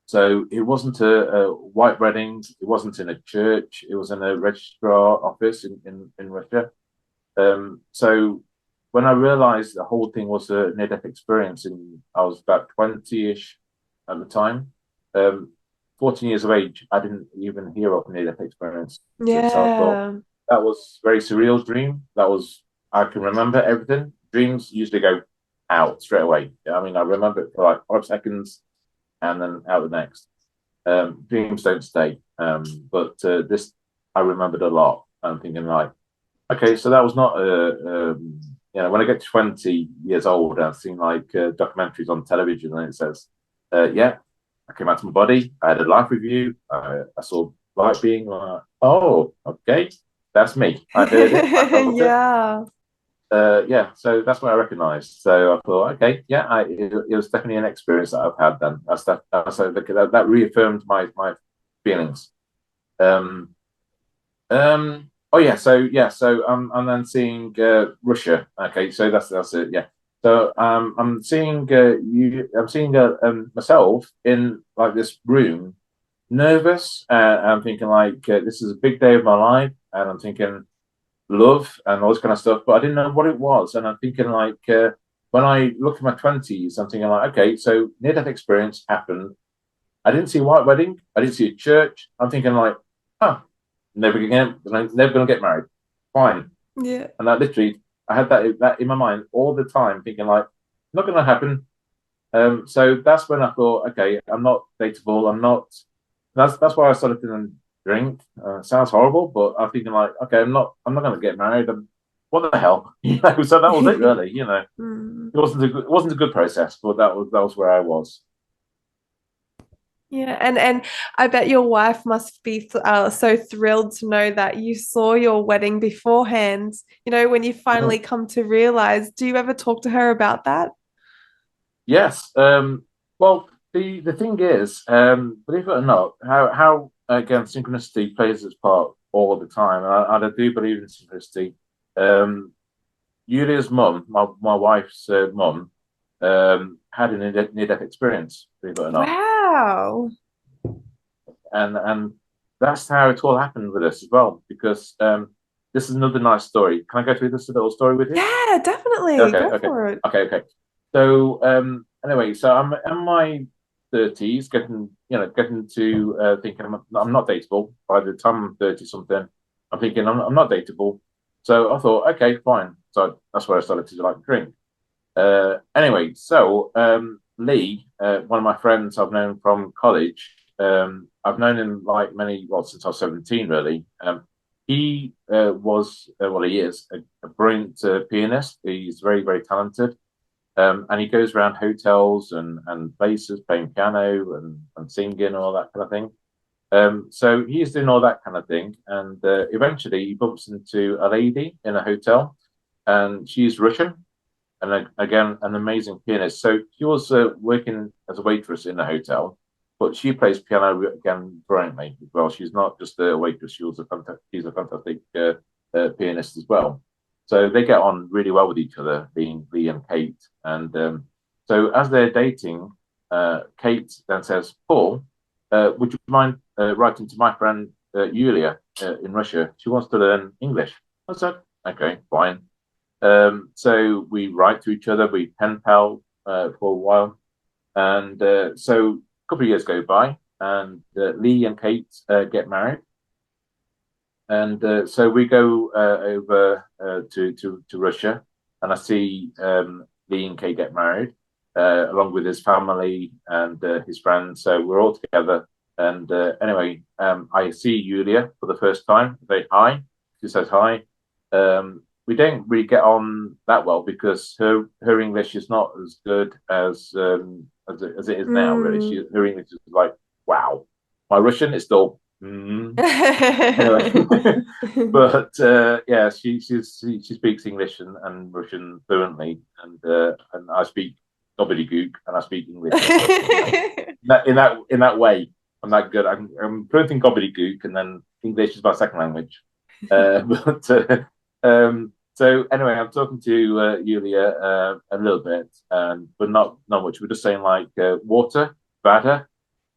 S1: So it wasn't a white wedding. It wasn't in a church. It was in a registrar office in Russia. So when I realized the whole thing was a near-death experience, I was about 20-ish at the time. 14 years of age, I didn't even hear of near-death experience. So I thought
S2: Yeah.
S1: that was very surreal dream. I can remember everything. Dreams usually go out straight away. I mean, I remember it for like 5 seconds and then out the next. Dreams don't stay. But this, I remembered a lot. I'm thinking like, okay, so that was not when I get to 20 years old, I've seen like documentaries on television, and it says, yeah, I came out to my body, I had a life review, I saw light being like, oh, okay, that's me. I heard it, I felt it.
S2: Yeah.
S1: Yeah, so that's what I recognized. So I thought, okay, yeah, it was definitely an experience that I've had then. That reaffirmed my feelings. Um, oh yeah, so I'm then seeing Russia. Okay, so that's it. Yeah. So I'm seeing myself in like this room, nervous. I'm thinking like this is a big day of my life, and I'm thinking love and all this kind of stuff. But I didn't know what it was, and I'm thinking like when I look at my 20s, I'm thinking like, okay, so near death experience happened. I didn't see a white wedding. I didn't see a church. I'm thinking like, oh, never gonna get married. Fine.
S2: Yeah.
S1: And that literally, I had that in my mind all the time, thinking like, not gonna happen. So that's when I thought, okay, I'm not dateable. I'm not. That's why I started to drink. Sounds horrible, but I'm thinking like, okay, I'm not gonna get married. What the hell, So that was it, really.
S2: Mm.
S1: It wasn't a good process, but that was where I was.
S2: Yeah, and I bet your wife must be so thrilled to know that you saw your wedding beforehand, when you finally come to realize. Do you ever talk to her about that?
S1: Yes. Well, the thing is, believe it or not, how again synchronicity plays its part all the time, and I do believe in synchronicity. Um, Yulia's mum, my wife's mum, had a near-death experience, believe it or not,
S2: Wow.
S1: and that's how it all happened with us as well. Because this is another nice story. Can I go through this little story with you?
S2: Yeah, definitely.
S1: Okay,
S2: Go
S1: okay,
S2: for it.
S1: okay. So anyway, so I'm in my 30s, getting to thinking I'm not dateable. By the time I'm 30 something, I'm thinking I'm not dateable. So I thought, okay, fine. So that's where I started to like drink. Anyway, so Lee, one of my friends I've known from college, I've known him like since I was 17, really. He is a brilliant pianist. He's very, very talented. And he goes around hotels and places playing piano and singing and all that kind of thing. So he's doing all that kind of thing. And eventually he bumps into a lady in a hotel, and she's Russian. And again, an amazing pianist. So she was working as a waitress in the hotel, but she plays piano again brilliantly as well. She's not just a waitress; she's a fantastic pianist as well. So they get on really well with each other, being Lee and Kate. And so as they're dating, Kate then says, "Paul, would you mind writing to my friend Yulia in Russia? She wants to learn English." I said, "Okay, fine." So we write to each other, we pen pal for a while. And so a couple of years go by, and Lee and Kate get married. And so we go over to Russia, and I see Lee and Kate get married, along with his family and his friends. So we're all together. And anyway, I see Yulia for the first time. Say hi. She says hi. We don't really get on that well because her English is not as good as it is now. Really,
S2: Mm.
S1: her English is like wow. My Russian is still anyway, but yeah, she speaks English and Russian fluently, and I speak gobbledygook and I speak English. In that way, I'm that good. I'm fluent in gobbledygook, and then English is my second language. So anyway, I'm talking to Yulia a little bit, but not much. We're just saying like water, vada,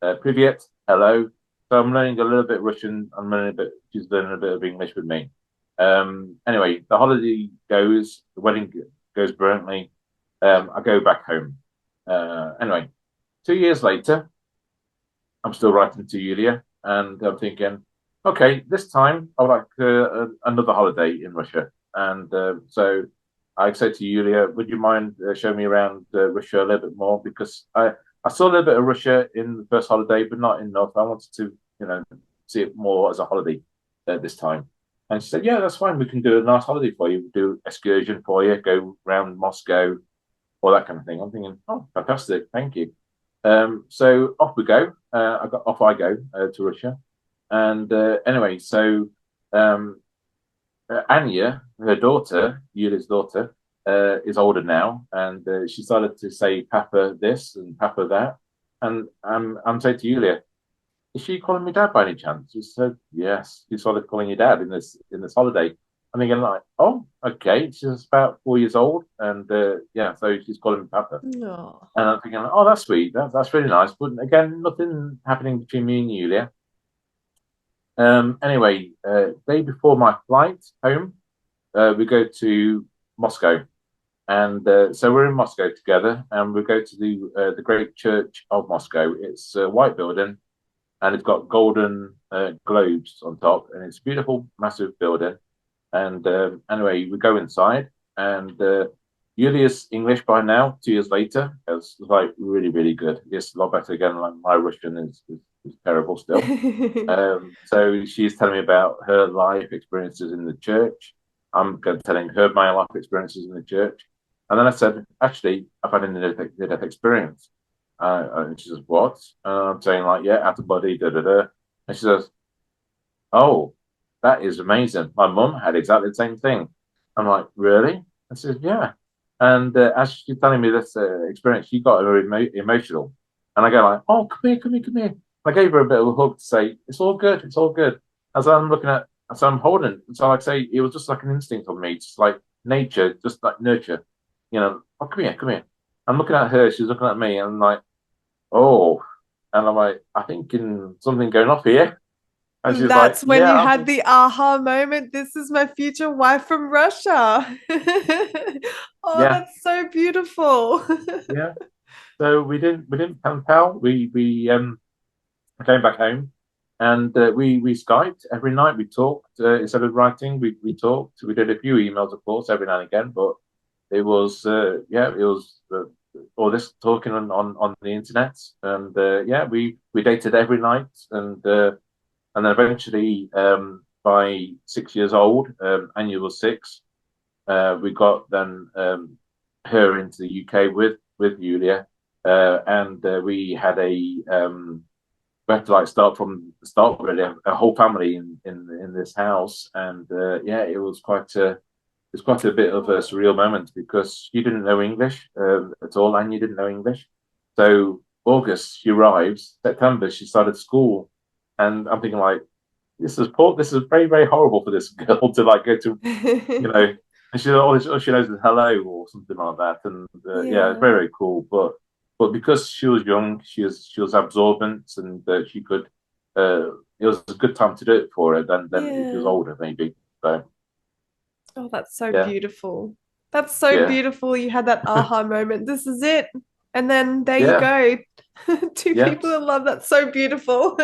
S1: privyet, hello. So I'm learning a little bit Russian. I'm learning a bit. She's learning a bit of English with me. Anyway, the holiday goes, the wedding goes brilliantly. I go back home. Anyway, 2 years later, I'm still writing to Yulia, and I'm thinking, okay, this time I would like another holiday in Russia. And so I said to Yulia, would you mind showing me around Russia a little bit more? Because I saw a little bit of Russia in the first holiday, but not enough. I wanted to, see it more as a holiday this time. And she said, yeah, that's fine. We can do a nice holiday for you. We'll do excursion for you, go around Moscow, all that kind of thing. I'm thinking, oh, fantastic. Thank you. So off we go. Off I go to Russia. And anyway, so Anya, her daughter, Yulia's daughter, is older now, and she started to say Papa this and Papa that. And I'm saying to Yulia, is she calling me dad by any chance? She said, yes. She started calling you dad in this holiday. I'm thinking like, oh, okay. She's about 4 years old, and yeah, so she's calling me Papa.
S2: No.
S1: And I'm thinking, oh, that's sweet. That's really nice. But again, nothing happening between me and Yulia. Anyway, day before my flight home, we go to Moscow, and so we're in Moscow together, and we go to the Great Church of Moscow. It's a white building, and it's got golden globes on top, and it's a beautiful, massive building. And anyway, we go inside, and Yulia's English by now, 2 years later, is like really, really good. It's a lot better again. Like my Russian is terrible still. So she's telling me about her life experiences in the church. I'm telling her my life experiences in the church. And then I said, actually, I've had a near-death experience. And she says, what? I'm saying like, yeah, out of body, da da da. And she says, oh, that is amazing. My mum had exactly the same thing. I'm like, really? I said, yeah. And as she's telling me this experience, she got very emotional. And I go like, oh, come here, come here, come here. I gave her a bit of a hug to say, it's all good, it's all good. As I'm looking at, so I'm holding. So like I say, it was just like an instinct on me, just like nature, just like nurture. Oh, come here, come here. I'm looking at her, she's looking at me, and I'm like, oh. And I'm like, I think something going off here. And she's like,
S2: That's when you had the aha moment. This is my future wife from Russia. Oh,
S1: yeah,
S2: that's so beautiful.
S1: yeah. So we didn't pen pal. We came back home, and we Skyped every night. We talked instead of writing. We talked. We did a few emails, of course, every now and again. But it was all this talking on the internet, and yeah, we dated every night, and then eventually by 6 years old, Anya was 6. We got then her into the UK with Yulia, and we had we had to like start from the start really, a whole family in this house, and yeah, it was quite a bit of a surreal moment because she didn't know English at all, and you didn't know English. So August she arrives, September she started school, and I'm thinking like, this is very, very horrible for this girl to like go to, and all she knows is hello or something like that, and yeah, it's very, very cool. But because she was young, she was absorbent, and she could. It was a good time to do it for her than if she was older, maybe. So.
S2: Oh, that's so beautiful. That's so beautiful. You had that aha moment. This is it. And then there you go. Two people in love. That's so beautiful.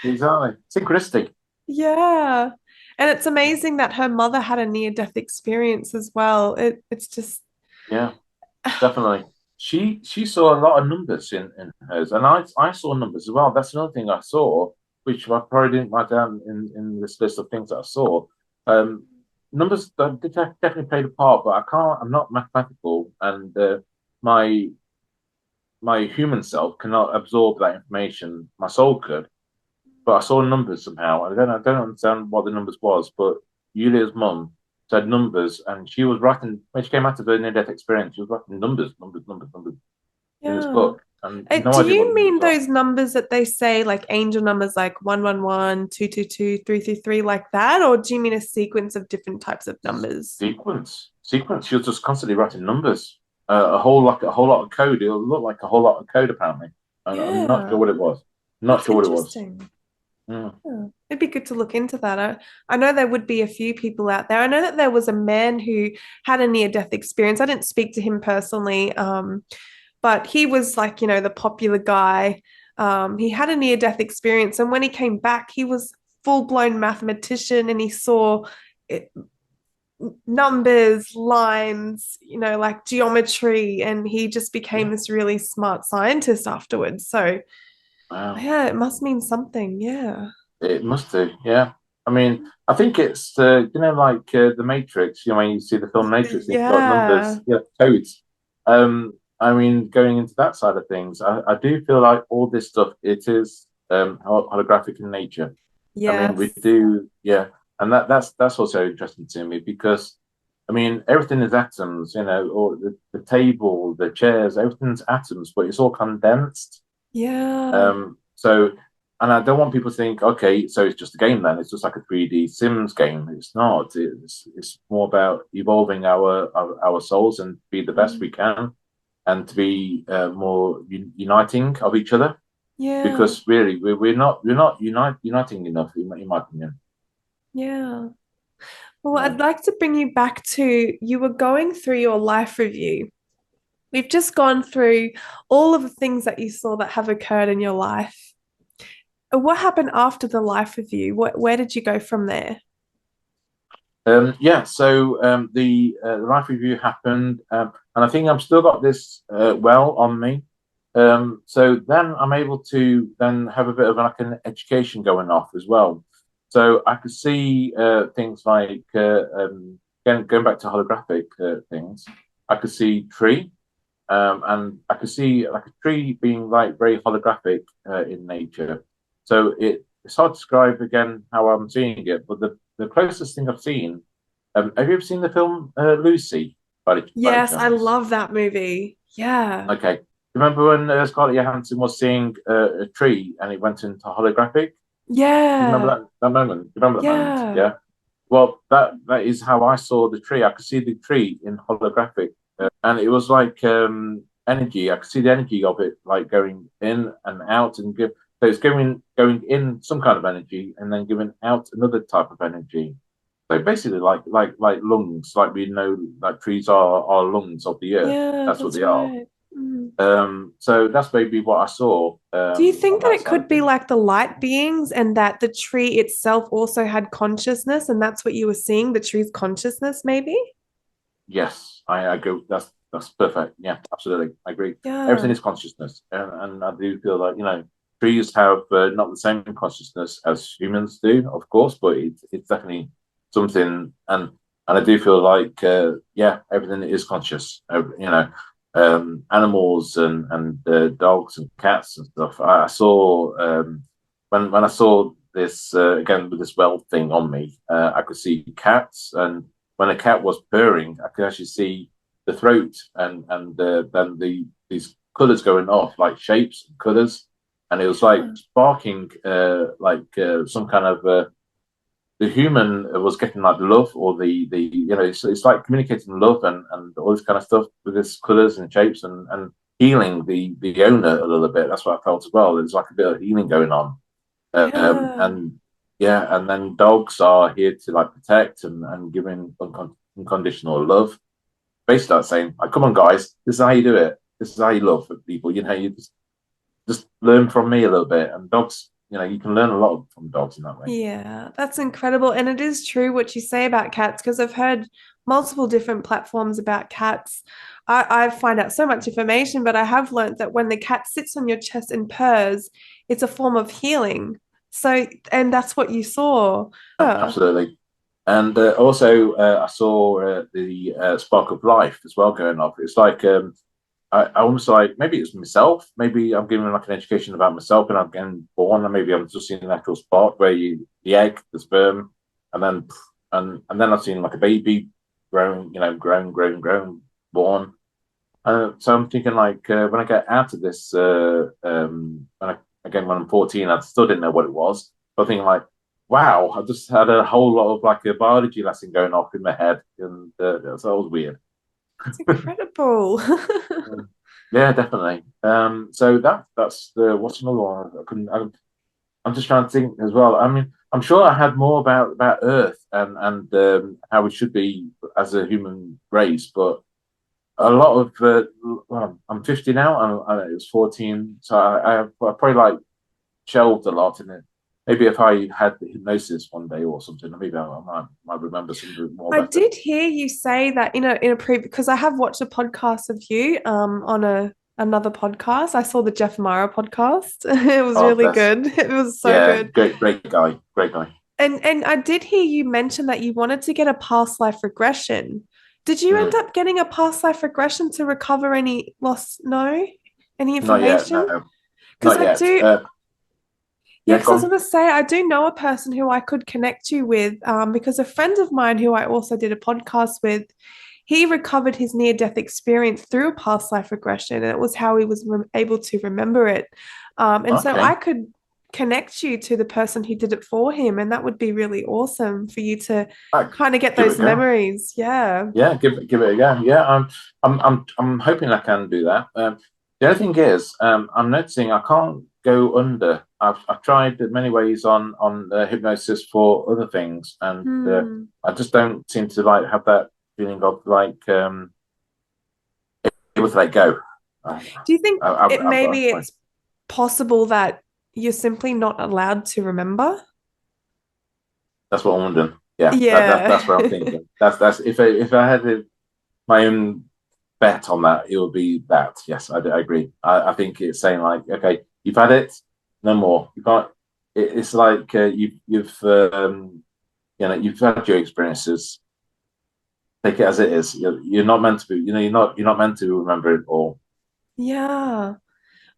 S1: Exactly. Synchronistic.
S2: Yeah. And it's amazing that her mother had a near-death experience as well. It's just.
S1: Yeah, definitely. She saw a lot of numbers in hers, and I saw numbers as well. That's another thing I saw, which I probably didn't write down in this list of things that I saw. Numbers definitely played a part, but I'm not mathematical, and my human self cannot absorb that information. My soul could, but I saw numbers somehow. I don't understand what the numbers was, but Yulia's mum said numbers, and she was writing when she came out of her near-death experience. She was writing numbers in this book. And
S2: do you mean those numbers that they say, like angel numbers, like 111, 222, 333, like that, or do you mean a sequence of different types of numbers?
S1: Sequence. She was just constantly writing numbers. A whole lot of code. It looked like a whole lot of code apparently. I'm not sure what it was. Not sure what it was. Mm.
S2: Yeah. It'd be good to look into that. I know there would be a few people out there. I know that there was a man who had a near-death experience. I didn't speak to him personally, but he was like, the popular guy. He had a near-death experience, and when he came back, he was full-blown mathematician, and he saw it, numbers, lines, like geometry, and he just became
S1: Yeah.
S2: this really smart scientist afterwards. So,
S1: Wow.
S2: yeah, it must mean something. Yeah.
S1: It must do. Yeah. I mean, I think it's like the Matrix. When you see the film Matrix, and you've got
S2: Yeah.
S1: numbers, codes. I mean, going into that side of things, I do feel like all this stuff it is holographic in nature. I mean, we
S2: Yes.
S1: do, yeah, and that's also interesting to me because, I mean, everything is atoms, or the table, the chairs, everything's atoms, but it's all condensed.
S2: Yeah.
S1: So, and I don't want people to think, okay, so it's just a game then. It's just like a 3D Sims game. It's not. It's more about evolving our souls and be the best
S2: Mm.
S1: we can, and to be more uniting of each other.
S2: Yeah.
S1: Because really, we're not uniting enough, in my opinion.
S2: Yeah. Well, I'd
S1: No.
S2: like to bring you back to you were going through your life review. We've just gone through all of the things that you saw that have occurred in your life. What happened after the life review? Where did you go from there?
S1: Yeah, so the life review happened, and I think I've still got this well on me. So then I'm able to then have a bit of like an education going off as well. So I could see things like going back to holographic things. I could see tree, and I could see like a tree being like very holographic in nature. So it's hard to describe again how I'm seeing it, but the closest thing I've seen. Have you ever seen the film Lucy by any
S2: Yes, I
S1: chance?
S2: love that movie. Yeah.
S1: Okay. Remember when Scarlett Johansson was seeing a tree and it went into holographic? Do you remember
S2: Yeah.
S1: that moment? Do you remember that moment?
S2: Yeah.
S1: Yeah. Well, that is how I saw the tree. I could see the tree in holographic, and it was like energy. I could see the energy of it, like going in and out, and give. So it's going in some kind of energy, and then giving out another type of energy. So basically, like lungs, like we know, like trees are lungs of the earth.
S2: Yeah,
S1: That's what
S2: that's
S1: they are.
S2: right. Mm.
S1: So that's maybe what I saw
S2: Do you
S1: on
S2: think that
S1: that
S2: it
S1: side
S2: could
S1: of
S2: be
S1: things.
S2: like the light beings and that the tree itself also had consciousness and that's what you were seeing, the tree's consciousness, maybe?
S1: Yes, I go. That's perfect. Yeah, absolutely. I agree. Everything
S2: Yeah.
S1: is consciousness, and I do feel like trees have not the same consciousness as humans do, of course, but it's definitely something. And I do feel like yeah, everything is conscious. Animals and dogs and cats and stuff. I saw when I saw this again with this weld thing on me, I could see cats, and when a cat was purring, I could actually see the throat and then these colours going off, like shapes and colours, and it was like
S2: Yeah.
S1: sparking, some kind of the human was getting like love or the it's like communicating love and all this kind of stuff with this colours and shapes and healing the owner a little bit. That's what I felt as well. There's like a bit of healing going on,
S2: Yeah.
S1: and yeah, and then dogs are here to like protect and giving unconditional love. Basically, like saying, like, "Come on, guys, this is how you do it. This is how you love people. You just learn from me a little bit." And dogs, you can learn a lot from dogs in that way.
S2: Yeah, that's incredible. And it is true what you say about cats because I've heard multiple different platforms about cats. I find out so much information, but I have learned that when the cat sits on your chest and purrs, it's a form of healing. So, and that's what you saw. Yeah.
S1: Absolutely. And also, I saw the spark of life as well going off. It's like I almost like maybe it's myself. Maybe I'm giving like an education about myself, and I'm getting born, and maybe I'm just seeing an actual spark where the egg, the sperm, and then and then I've seen like a baby growing, grown, born. So I'm thinking like when I get out of this, again when I'm 14, I still didn't know what it was. But I'm thinking like, wow, I just had a whole lot of like a biology lesson going off in my head, and so that was weird.
S2: It's incredible.
S1: Yeah, definitely. So that's the what's another one? I'm just trying to think as well. I mean, I'm sure I had more about Earth and how we should be as a human race, but a lot of well, I'm 50 now. It was 14, so I probably like shelved a lot in it. Maybe if I had the hypnosis one day or something, maybe I might remember something more
S2: I
S1: better.
S2: did hear you say that in a pre because I have watched a podcast of you on another podcast. I saw the Jeff Mara podcast. It was
S1: Oh,
S2: really
S1: that's
S2: good. It was so
S1: yeah,
S2: good.
S1: great guy, great guy.
S2: And I did hear you mention that you wanted to get a past life regression. Did you end
S1: Mm.
S2: up getting a past life regression to recover any lost? No, any
S1: Not yet,
S2: information?
S1: no,
S2: Because
S1: not
S2: I
S1: yet.
S2: do. Yeah,
S1: Yeah,
S2: because I was
S1: gone.
S2: going to say, I do know a person who I could connect you with, because a friend of mine who I also did a podcast with, he recovered his near-death experience through a past life regression, and it was how he was able to remember it. And so I
S1: Okay.
S2: could connect you to the person who did it for him, and that would be really awesome for you to
S1: I
S2: kind of get
S1: give it
S2: those
S1: a go.
S2: memories. Yeah.
S1: Yeah, give it a go. Yeah, I'm hoping I can do that. The only thing is, I'm noticing I can't go under. I've tried many ways on hypnosis for other things, and
S2: Hmm.
S1: I just don't seem to like have that feeling of like able to let go. I,
S2: Do you think
S1: I've got to try.
S2: it's possible that you're simply not allowed to remember?
S1: That's what I'm wondering. Yeah,
S2: Yeah.
S1: that's what I'm thinking. That's if I had my own bet on that, it would be that. Yes, I agree. I think it's saying like, okay, you've had it, no more. You can't. It's like you've had your experiences. Take it as it is. You're not meant to be. You're not meant to remember it all.
S2: Yeah.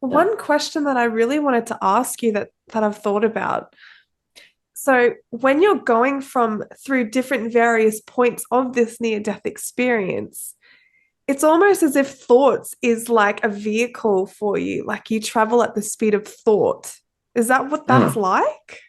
S1: Yeah.
S2: One question that I really wanted to ask you that I've thought about. So, when you're going from through different various points of this near-death experience, it's almost as if thoughts is like a vehicle for you, like you travel at the speed of thought. Is that what that's
S1: Mm.
S2: like?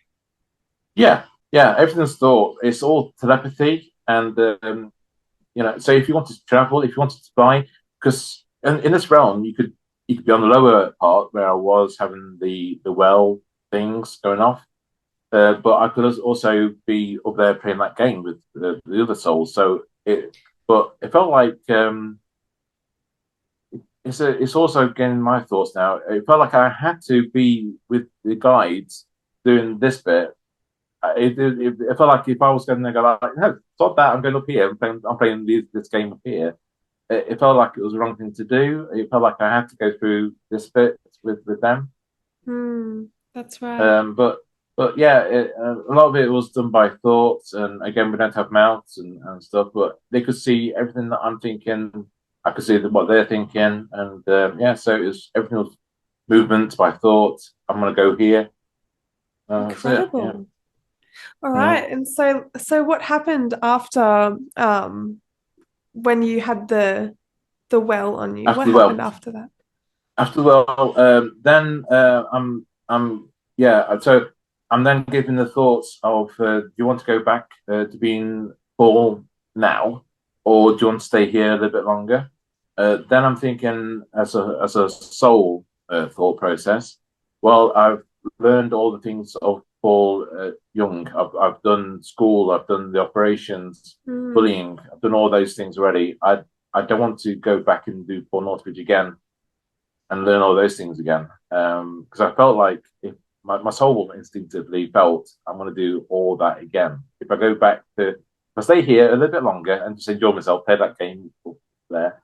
S1: Yeah, yeah. Everything's thought. It's all telepathy, and so if you wanted to travel, if you wanted to fly, because in this realm you could be on the lower part where I was having the well things going off, but I could also be up there playing that game with the other souls. But it felt like it's also getting my thoughts now. It felt like I had to be with the guides doing this bit. It felt like if I was going to go like, no, stop that. I'm going up here. I'm playing this game up here. It felt like it was the wrong thing to do. It felt like I had to go through this bit with them.
S2: Hmm, that's right.
S1: But yeah, a lot of it was done by thoughts, and again, we don't have mouths and stuff, but they could see everything that I'm thinking. I could see what they're thinking, and yeah, so it was everything was movement by thought. I'm gonna go here. That's it. Yeah,
S2: Incredible. All
S1: yeah.
S2: right. And so what happened after when you had the well on you? What
S1: After
S2: happened
S1: well,
S2: after that?
S1: after well, then I'm yeah. So I'm then given the thoughts of do you want to go back to being Paul now, or do you want to stay here a little bit longer? Then I'm thinking as a soul thought process. Well, I've learned all the things of Paul Young. I've done school. I've done the operations,
S2: Hmm,
S1: bullying. I've done all those things already. I don't want to go back and do Paul Northridge again and learn all those things again. Because I felt like if my soul instinctively felt I'm going to do all that again. If I go back to, if I stay here a little bit longer and just enjoy myself, play that game there,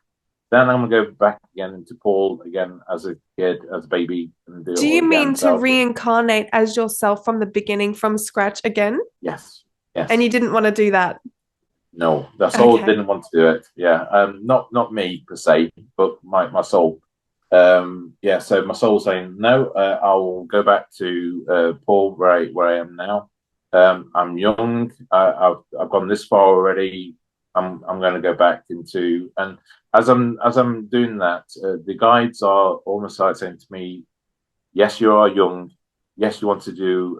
S1: then I'm going to go back again into Paul again as a kid, as a baby, and do it
S2: do
S1: all
S2: you mean
S1: again.
S2: to
S1: So
S2: reincarnate as yourself from the beginning, from scratch again?
S1: yes,
S2: And you
S1: yes.
S2: didn't want to do that?
S1: No, the soul
S2: Okay.
S1: didn't want to do it. Yeah, not me per se, but my soul. Yeah, so my soul saying no. I'll go back to Paul where I am now. I'm young. I've gone this far already. I'm going to go back into and as I'm doing that, the guides are almost like saying to me, yes, you are young. Yes, you want to do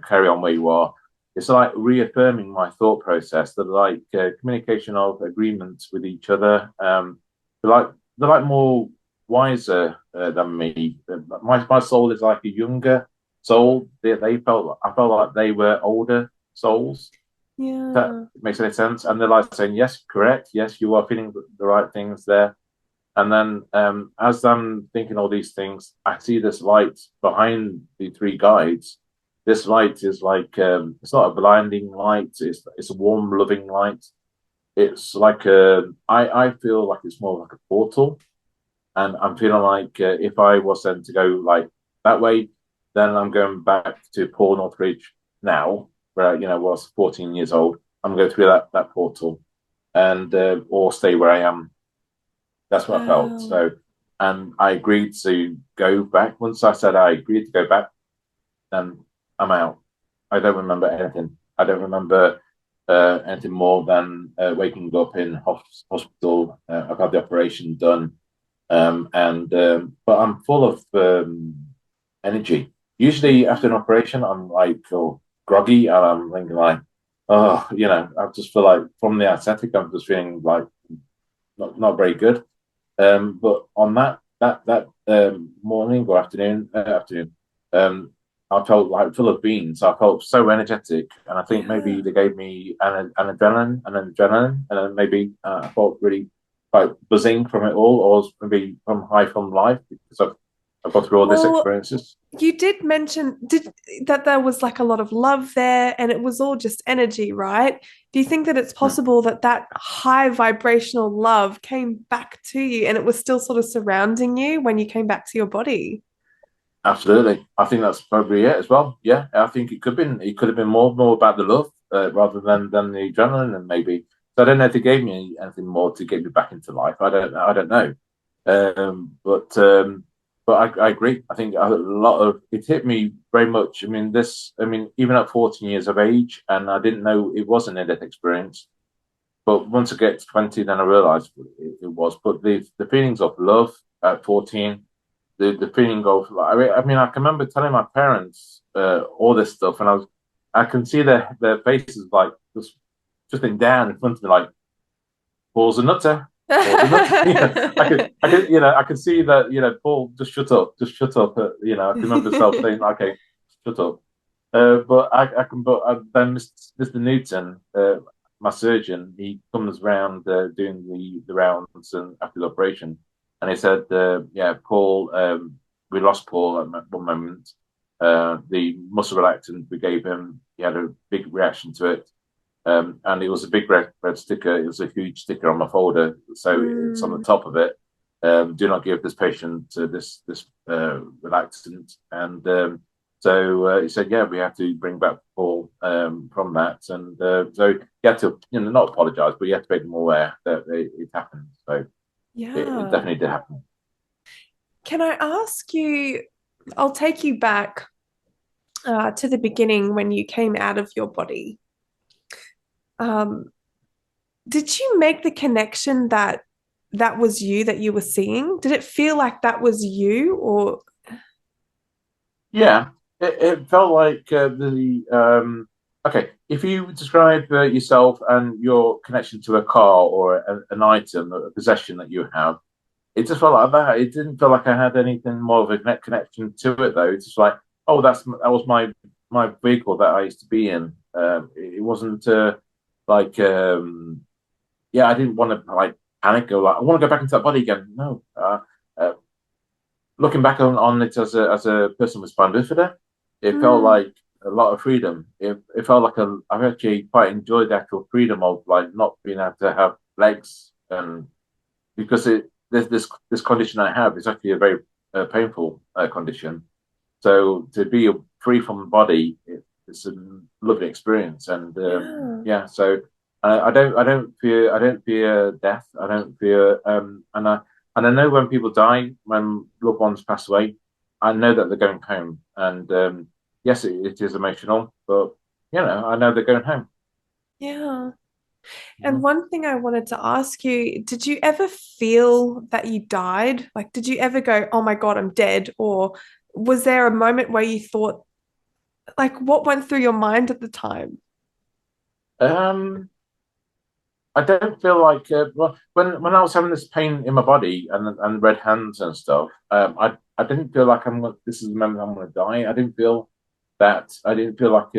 S1: carry on where you are. It's like reaffirming my thought process that like communication of agreements with each other. They're like more wiser than me. My soul is like a younger. soul. They felt I felt like they were older souls. If that
S2: Yeah.
S1: makes any sense. And they're like saying, "Yes, correct. Yes, you are feeling the right things there." And then as I'm thinking all these things, I see this light behind the three guides. This light is like it's not a blinding light. It's a warm, loving light. It's like I feel like it's more like a portal, and I'm feeling like if I was then to go like that way, then I'm going back to Paul Northridge now, where I was 14 years old. I'm going through that portal, and or stay where I am. That's what I felt.
S2: Wow.
S1: So, and I agreed to go back. Once I said I agreed to go back, then I'm out. I don't remember anything. I don't remember anything more than waking up in hospital. I've had the operation done, and but I'm full of energy. Usually after an
S2: Yeah.
S1: operation, I'm like groggy, and I'm thinking like, oh, I just feel like from the aesthetic, I'm just feeling like not very good. But on that morning or afternoon, um, I felt like full of beans. I felt so energetic, and I think maybe
S2: Yeah.
S1: they gave me an adrenaline, and then maybe I felt really quite buzzing from it all, or maybe from high from life because I've gone through all these
S2: Well,
S1: experiences.
S2: you did mention that there was like a lot of love there and it was all just energy, right? Do you think that it's
S1: Hmm.
S2: possible that that high vibrational love came back to you and it was still sort of surrounding you when you came back to your body?
S1: Absolutely, I think that's probably it as well. Yeah, I think it could have been more about the love rather than the adrenaline, and maybe. So I don't know if they gave me anything more to get me back into life. I don't know. I don't know. But I agree. I think a lot of it hit me very much. I mean, this. I mean, even at 14 years of age, and I didn't know it was an near-death experience. But once I get to 20, then I realised it was. But the feelings of love at 14, the feeling of like, I mean, I can remember telling my parents all this stuff, and I can see their faces like just been down in front of me, like Paul's a nutter, Paul's a nutter. I could see that. Paul, just shut up, just shut up. I can remember myself saying, okay, shut up. But then Mr. Newton, my surgeon, he comes round doing the rounds and after the operation, and he said, "Yeah, Paul, we lost Paul at one moment. The muscle relaxant we gave him, he had a big reaction to it, and it was a big red sticker. It was a huge sticker on my folder, so it's on the
S2: Mm,
S1: top of it. Do not give this patient this relaxant." And so he said, "Yeah, we have to bring back Paul from that." And so you had to, not apologise, but you have to make them aware that it happened. So it
S2: yeah.
S1: definitely did happen.
S2: Can I ask you? I'll take you back to the beginning when you came out of your body. Um, did you make the connection that that was you that you were seeing? Did it feel like that was you, or
S1: Yeah, it felt like the okay. If you describe yourself and your connection to a car or an item, a possession that you have, it just felt like that. It didn't feel like I had anything more of a connection to it, though. It's just like, oh, that was my vehicle that I used to be in. It wasn't like yeah, I didn't want to like panic or like I want to go back into that body again. No, uh, looking back on it as a person with spina bifida, it felt
S2: mm,
S1: like a lot of freedom. It felt like I've actually quite enjoyed the actual freedom of like not being able to have legs, and because this condition I have is actually a very painful condition. So to be free from the body, it's a lovely experience, and
S2: yeah,
S1: yeah. So I don't fear death. I don't fear and I know when people die, when loved ones pass away, I know that they're going home, and yes, it is emotional, but I know they're going home.
S2: yeah. And
S1: Mhm.
S2: one thing I wanted to ask you, did you ever feel that you died? Like, did you ever go, oh my God, I'm dead? Or was there a moment where you thought, like, what went through your mind at the time?
S1: Um, I don't feel like well, when I was having this pain in my body and red hands and stuff, I didn't feel like this is the moment I'm going to die. I didn't feel that. I didn't feel like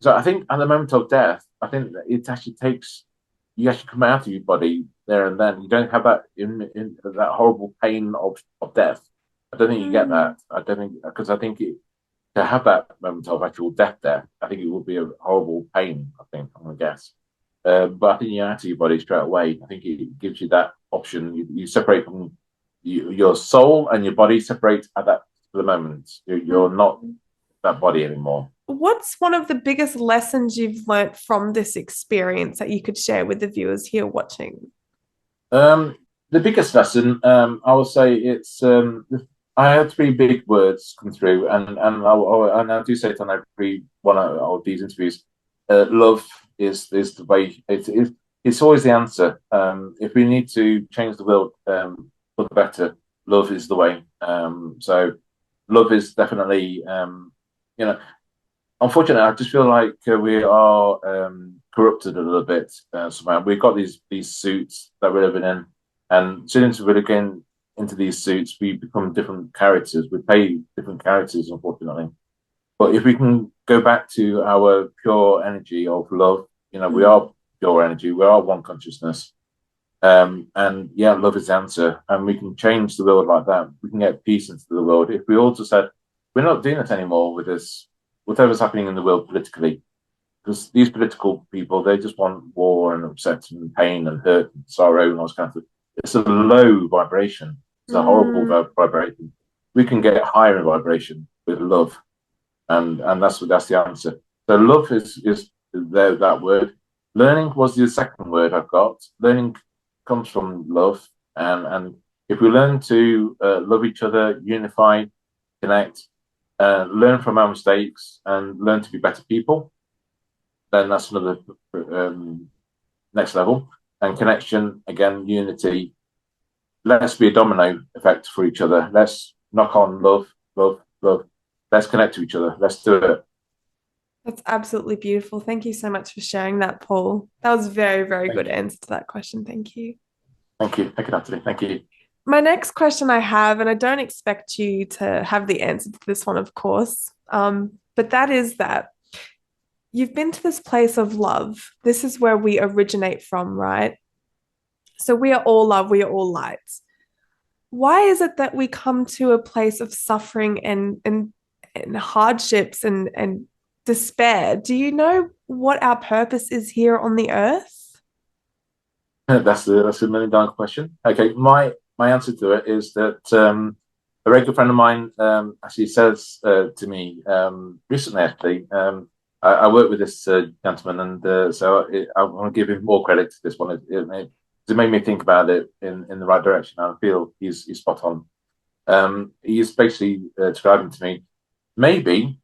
S1: so I think at the moment of death, I think that it actually takes you actually come out of your body there and then. You don't have that in that horrible pain of death. I don't think you get
S2: Mm.
S1: that. I don't think because I think to have that moment of actual death there, I think it would be a horrible pain. I think I'm gonna guess. But I think you're out of your body straight away. I think it gives you that option. You separate from your soul and your body separate at that for the moment. You're not that body anymore.
S2: What's one of the biggest lessons you've learnt from this experience that you could share with the viewers here watching?
S1: The biggest lesson, I would say, it's I had three big words come through, and I do say it on every one of these interviews. Love is the way. It's always the answer. If we need to change the world for the better, love is the way. So love is definitely, you know, unfortunately, I just feel like we are corrupted a little bit somehow. We've got these suits that we're living in, and as soon as we're getting into these suits, we become different characters. We play different characters, unfortunately. But if we can go back to our pure energy of love, we
S2: Mm.
S1: are pure energy. We are one consciousness. And yeah, love is the answer. And we can change the world like that. We can get peace into the world. If we all just said, we're not doing it anymore with this, whatever's happening in the world politically, because these political people, they just want war and upset and pain and hurt and sorrow and all this kind of stuff. It's a low vibration. It's a horrible
S2: Mm.
S1: vibration. We can get higher in vibration with love, and that's the answer. So love is that word. Learning was the second word I've got. Learning comes from love, and if we learn to love each other, unify, connect, learn from our mistakes, and learn to be better people, then that's another next level. And connection, again, unity. Let's be a domino effect for each other. Let's knock on love, love, love. Let's connect to each other. Let's do it.
S2: That's absolutely beautiful. Thank you so much for sharing that, Paul. That was very, very
S1: Thank
S2: good
S1: you.
S2: answer to that question. Thank you.
S1: Thank you. Thank you, Natalie. Thank you.
S2: My next question I have, and I don't expect you to have the answer to this one, of course, but that is that you've been to this place of love. This is where we originate from, right? So we are all love, we are all light. Why is it that we come to a place of suffering and hardships and despair? Do you know what our purpose is here on the earth?
S1: That's a million-dollar question. Okay, my answer to it is that a very good friend of mine actually says to me recently, actually, I work with this gentleman, and I want to give him more credit to this one. It made me think about it in the right direction. I feel he's spot on. He's basically describing to me, maybe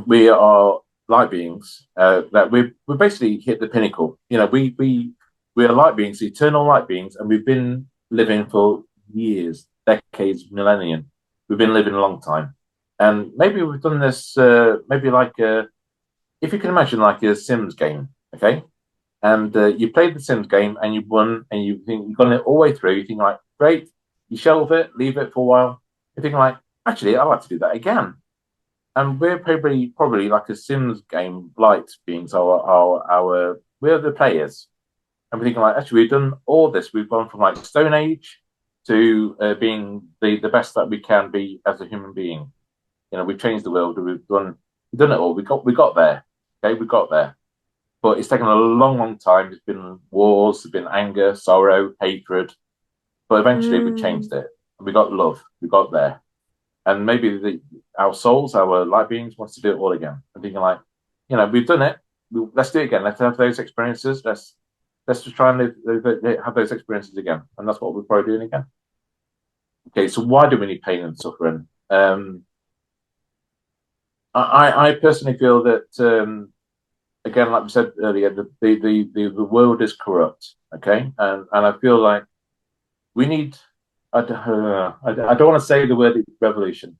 S1: we are light beings that we basically hit the pinnacle. We are light beings, eternal light beings, and we've been living for years, decades, millennium. We've been living a long time, and maybe we've done this. Maybe like if you can imagine, like a Sims game, okay? And you played the Sims game and you won, and you think you've gone it all the way through. You think like, great. You shelve it, leave it for a while. You think like, actually, I'd like to do that again. And we're probably like a Sims game light beings. We're the players, and we're thinking like, actually, we've done all this. We've gone from like Stone Age to being the best that we can be as a human being. We've changed the world. We've done it all. We got there. Okay, we got there. But it's taken a long, long time. There's been wars, there's been anger, sorrow, hatred. But eventually we changed it. We got love. We got there. And maybe our souls, our light beings, wants to do it all again. I'm thinking like, we've done it. Let's do it again. Let's have those experiences. Let's just try and have those experiences again. And that's what we're probably doing again. Okay, so why do we need pain and suffering? I personally feel that again, like we said earlier, the world is corrupt. Okay, and I feel like we need. I don't want to say the word revolution.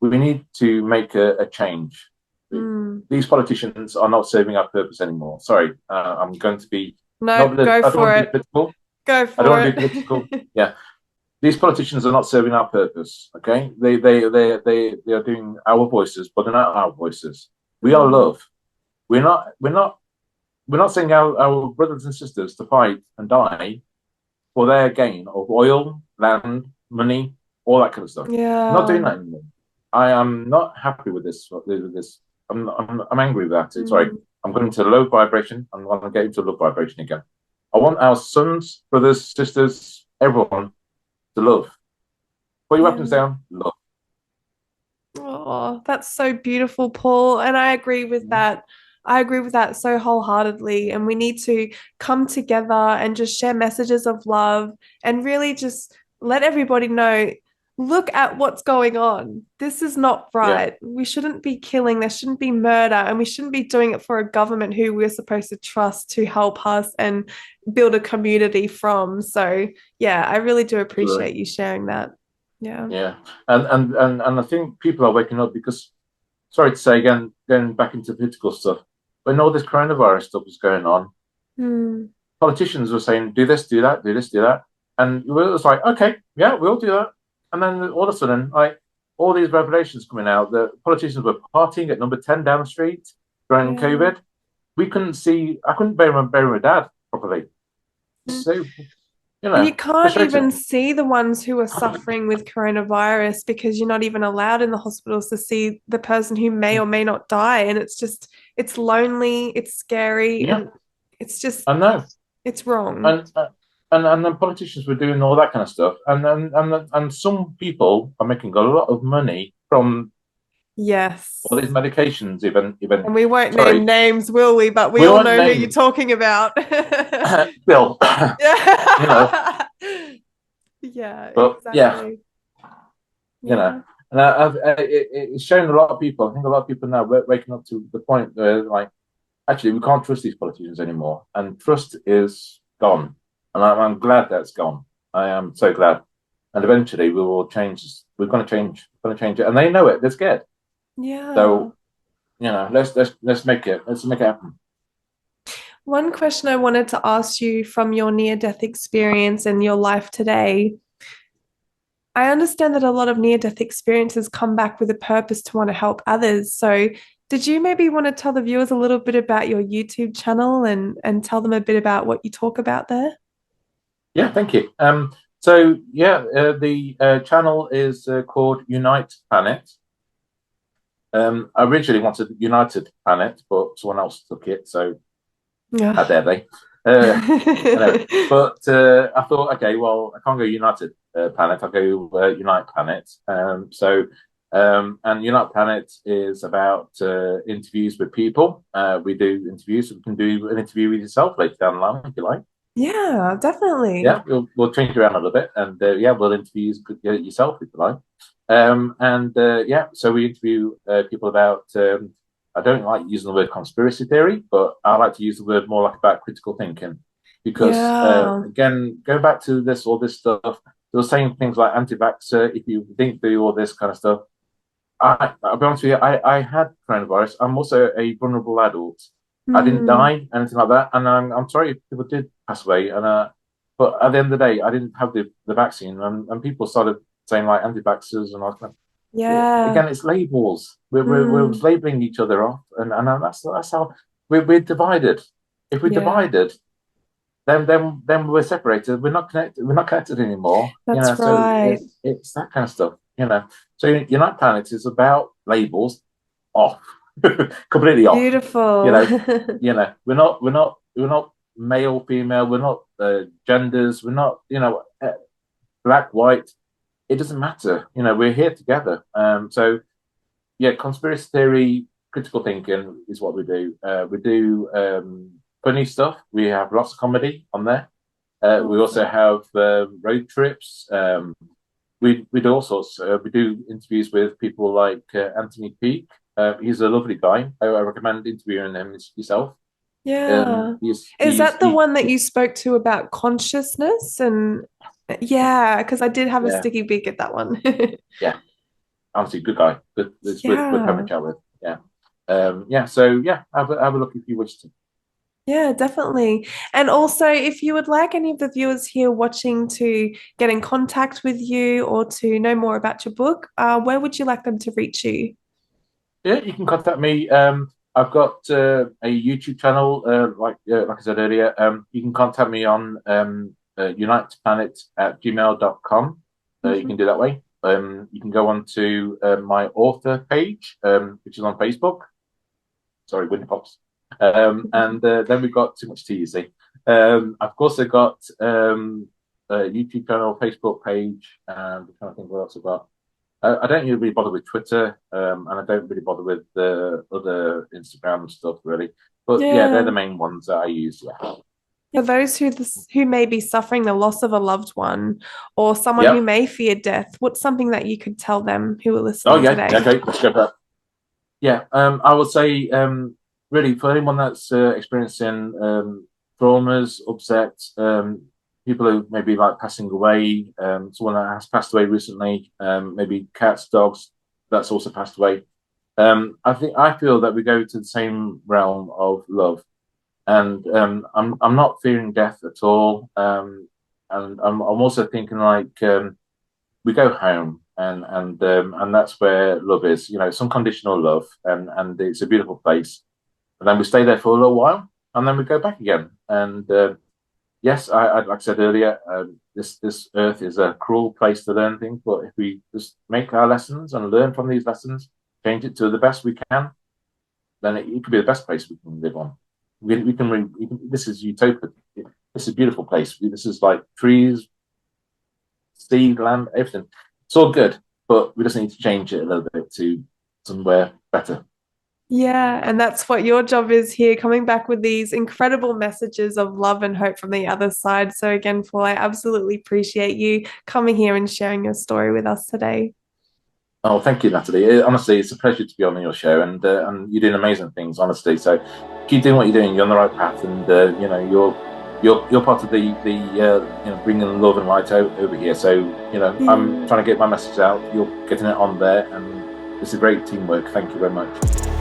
S1: We need to make a change. These politicians are not serving our purpose anymore. Sorry, I'm going to be
S2: No,
S1: Not that
S2: go
S1: I don't
S2: for
S1: want to be
S2: it.
S1: political.
S2: Go
S1: I don't
S2: for
S1: want to be political.
S2: it.
S1: Yeah, these politicians are not serving our purpose. Okay, they are doing our voices, but they're not our voices. We are
S2: Mm,
S1: love. We're not saying our brothers and sisters to fight and die for their gain of oil, land, money, all that kind of stuff. We're not
S2: yeah.
S1: doing that anymore. I am not happy with this. I'm angry with that. Sorry,
S2: Mm,
S1: I'm going to low vibration. I'm going to get into low vibration again. I want our sons, brothers, sisters, everyone to love. Put your weapons
S2: yeah.
S1: down. Love.
S2: Oh, that's so beautiful, Paul. And I agree with that. I agree with that so wholeheartedly. And we need to come together and just share messages of love and really just let everybody know, look at what's going on. This is not
S1: Yeah,
S2: right. We shouldn't be killing. There shouldn't be murder. And we shouldn't be doing it for a government who we're supposed to trust to help us and build a community from. So, yeah, I really do
S1: absolutely.
S2: appreciate you sharing that. Yeah.
S1: Yeah, and I think people are waking up because, sorry to say again, going back into political stuff, when all this coronavirus stuff was going on,
S2: Hmm.
S1: politicians were saying, do this, do that, do this, do that. And it was like, okay, yeah, we'll do that. And then all of a sudden, like all these revelations coming out, the politicians were partying at number 10 down the street during
S2: Yeah.
S1: COVID. We couldn't see, I couldn't bury my dad properly.
S2: Mm.
S1: So,
S2: And you can't
S1: frustrating.
S2: even see the ones who are suffering with coronavirus because you're not even allowed in the hospitals to see the person who may or may not die. And it's just, it's lonely, it's scary,
S1: Yeah,
S2: and it's just,
S1: I know.
S2: it's wrong.
S1: And and then politicians were doing all that kind of stuff, and some people are making a lot of money from all these
S2: Yes.
S1: medications. Even
S2: And we won't name
S1: sorry,
S2: names, will we? But we
S1: we
S2: all
S1: won't
S2: know who you're
S1: name
S2: talking about.
S1: Bill, you know,
S2: Yeah. Yeah,
S1: but yeah,
S2: exactly.
S1: you know,
S2: Yeah.
S1: and it's shown a lot of people. I think a lot of people now are waking up to the point where like actually we can't trust these politicians anymore, and trust is gone, and I'm glad that's gone. I am so glad, and eventually we will change. We're going to change. We're going to change it, and they know it. They're scared.
S2: Yeah.
S1: So let's make it. Let's make it happen.
S2: One question I wanted to ask you from your near-death experience and your life today. I understand that a lot of near-death experiences come back with a purpose to want to help others. So, did you maybe want to tell the viewers a little bit about your YouTube channel and tell them a bit about what you talk about there?
S1: Yeah, thank you. So yeah, the channel is called Unite Planet. I originally wanted United Planet, but someone else took it, so
S2: Yeah.
S1: how dare they? Anyway, but I thought, okay, well, I can't go United Planet. I'll go Unite Planet. And Unite Planet is about interviews with people. We do interviews. So we can do an interview with yourself later down the line if you like.
S2: Yeah,
S1: Yeah,
S2: definitely.
S1: we'll change it around a little bit, and yeah, we'll interview yourself if you like. Yeah, so we interview people about. I don't like using the word conspiracy theory, but I like to use the word more like about critical thinking, because
S2: Yeah.
S1: again, go back to this all this stuff. They were saying things like anti-vaxxer. If you think do all this kind of stuff, I'll be honest with you. I had coronavirus. I'm also a vulnerable adult. I didn't
S2: Hmm.
S1: die, anything like that, and I'm sorry if people did pass away. And but at the end of the day, I didn't have the vaccine, and people started saying like anti-vaxxers, and I was like,
S2: Yeah.
S1: again, it's labels. We're
S2: Hmm.
S1: labeling each other off, and that's how we're divided. If we're
S2: Yeah.
S1: divided, then we're separated. We're not connected. We're not connected anymore.
S2: That's
S1: So
S2: right.
S1: it's that kind of stuff. So Unite Planet is about labels off, completely off. You
S2: Beautiful.
S1: know, we're not male, female. We're not genders. We're not black, white. It doesn't matter. We're here together. So yeah, conspiracy theory, critical thinking is what we do. We do funny stuff. We have lots of comedy on there. We also
S2: Awesome.
S1: have road trips. We do all sorts. We do interviews with people like Anthony Peake. He's a lovely guy. I recommend interviewing him yourself.
S2: Yeah.
S1: He's
S2: Is
S1: he's
S2: that the
S1: he,
S2: one that you spoke to about consciousness? And yeah, because I did have a
S1: yeah,
S2: sticky beak at that one.
S1: yeah. Honestly, good guy. Good. It's worth having a
S2: Yeah.
S1: chat with. Yeah. Yeah. So yeah, have a look if you wish to.
S2: Yeah, definitely. And also, if you would like any of the viewers here watching to get in contact with you or to know more about your book, where would you like them to reach you?
S1: Yeah, you can contact me. I've got a YouTube channel, like I said earlier. You can contact me on unitedplanet@gmail.com. You
S2: Mhm.
S1: can do that way. You can go on to my author page, which is on Facebook. Sorry, Winnie Pops. And then we've got too much tea, you see. I've also got a YouTube channel, Facebook page, and I'm trying to think what else I've got. I don't really bother with Twitter, and I don't really bother with the other Instagram stuff really. But yeah, they're
S2: Yeah.
S1: the main ones that I use. Yeah.
S2: For those who may be suffering the loss of a loved one or someone who
S1: Yep.
S2: may fear death, what's something that you could tell them who are
S1: Oh
S2: listening
S1: yeah.
S2: today?
S1: Okay. Let's go for that. Yeah. I would say really for anyone that's experiencing traumas, upsets, people who maybe like passing away, someone that has passed away recently, maybe cats, dogs that's also passed away. I feel that we go to the same realm of love, and I'm not fearing death at all. And I'm also thinking like we go home, and that's where love is. You know, it's unconditional love, and it's a beautiful place. And then we stay there for a little while, and then we go back again. And yes, I like I said earlier, this earth is a cruel place to learn things, but if we just make our lessons and learn from these lessons, change it to the best we can, then it could be the best place we can live on. This is utopia. This is a beautiful place. This is like trees, sea, land, everything. It's all good, but we just need to change it a little bit to somewhere better.
S2: Yeah, and that's what your job is here, coming back with these incredible messages of love and hope from the other side. So, again, Paul, I absolutely appreciate you coming here and sharing your story with us today.
S1: Oh, thank you, Natalie. Honestly, it's a pleasure to be on your show, and you're doing amazing things. Honestly, so keep doing what you're doing. You're on the right path, and you know you're part of the bringing love and light over here. So I'm
S2: Yeah.
S1: trying to get my message out. You're getting it on there, and it's a great teamwork. Thank you very much.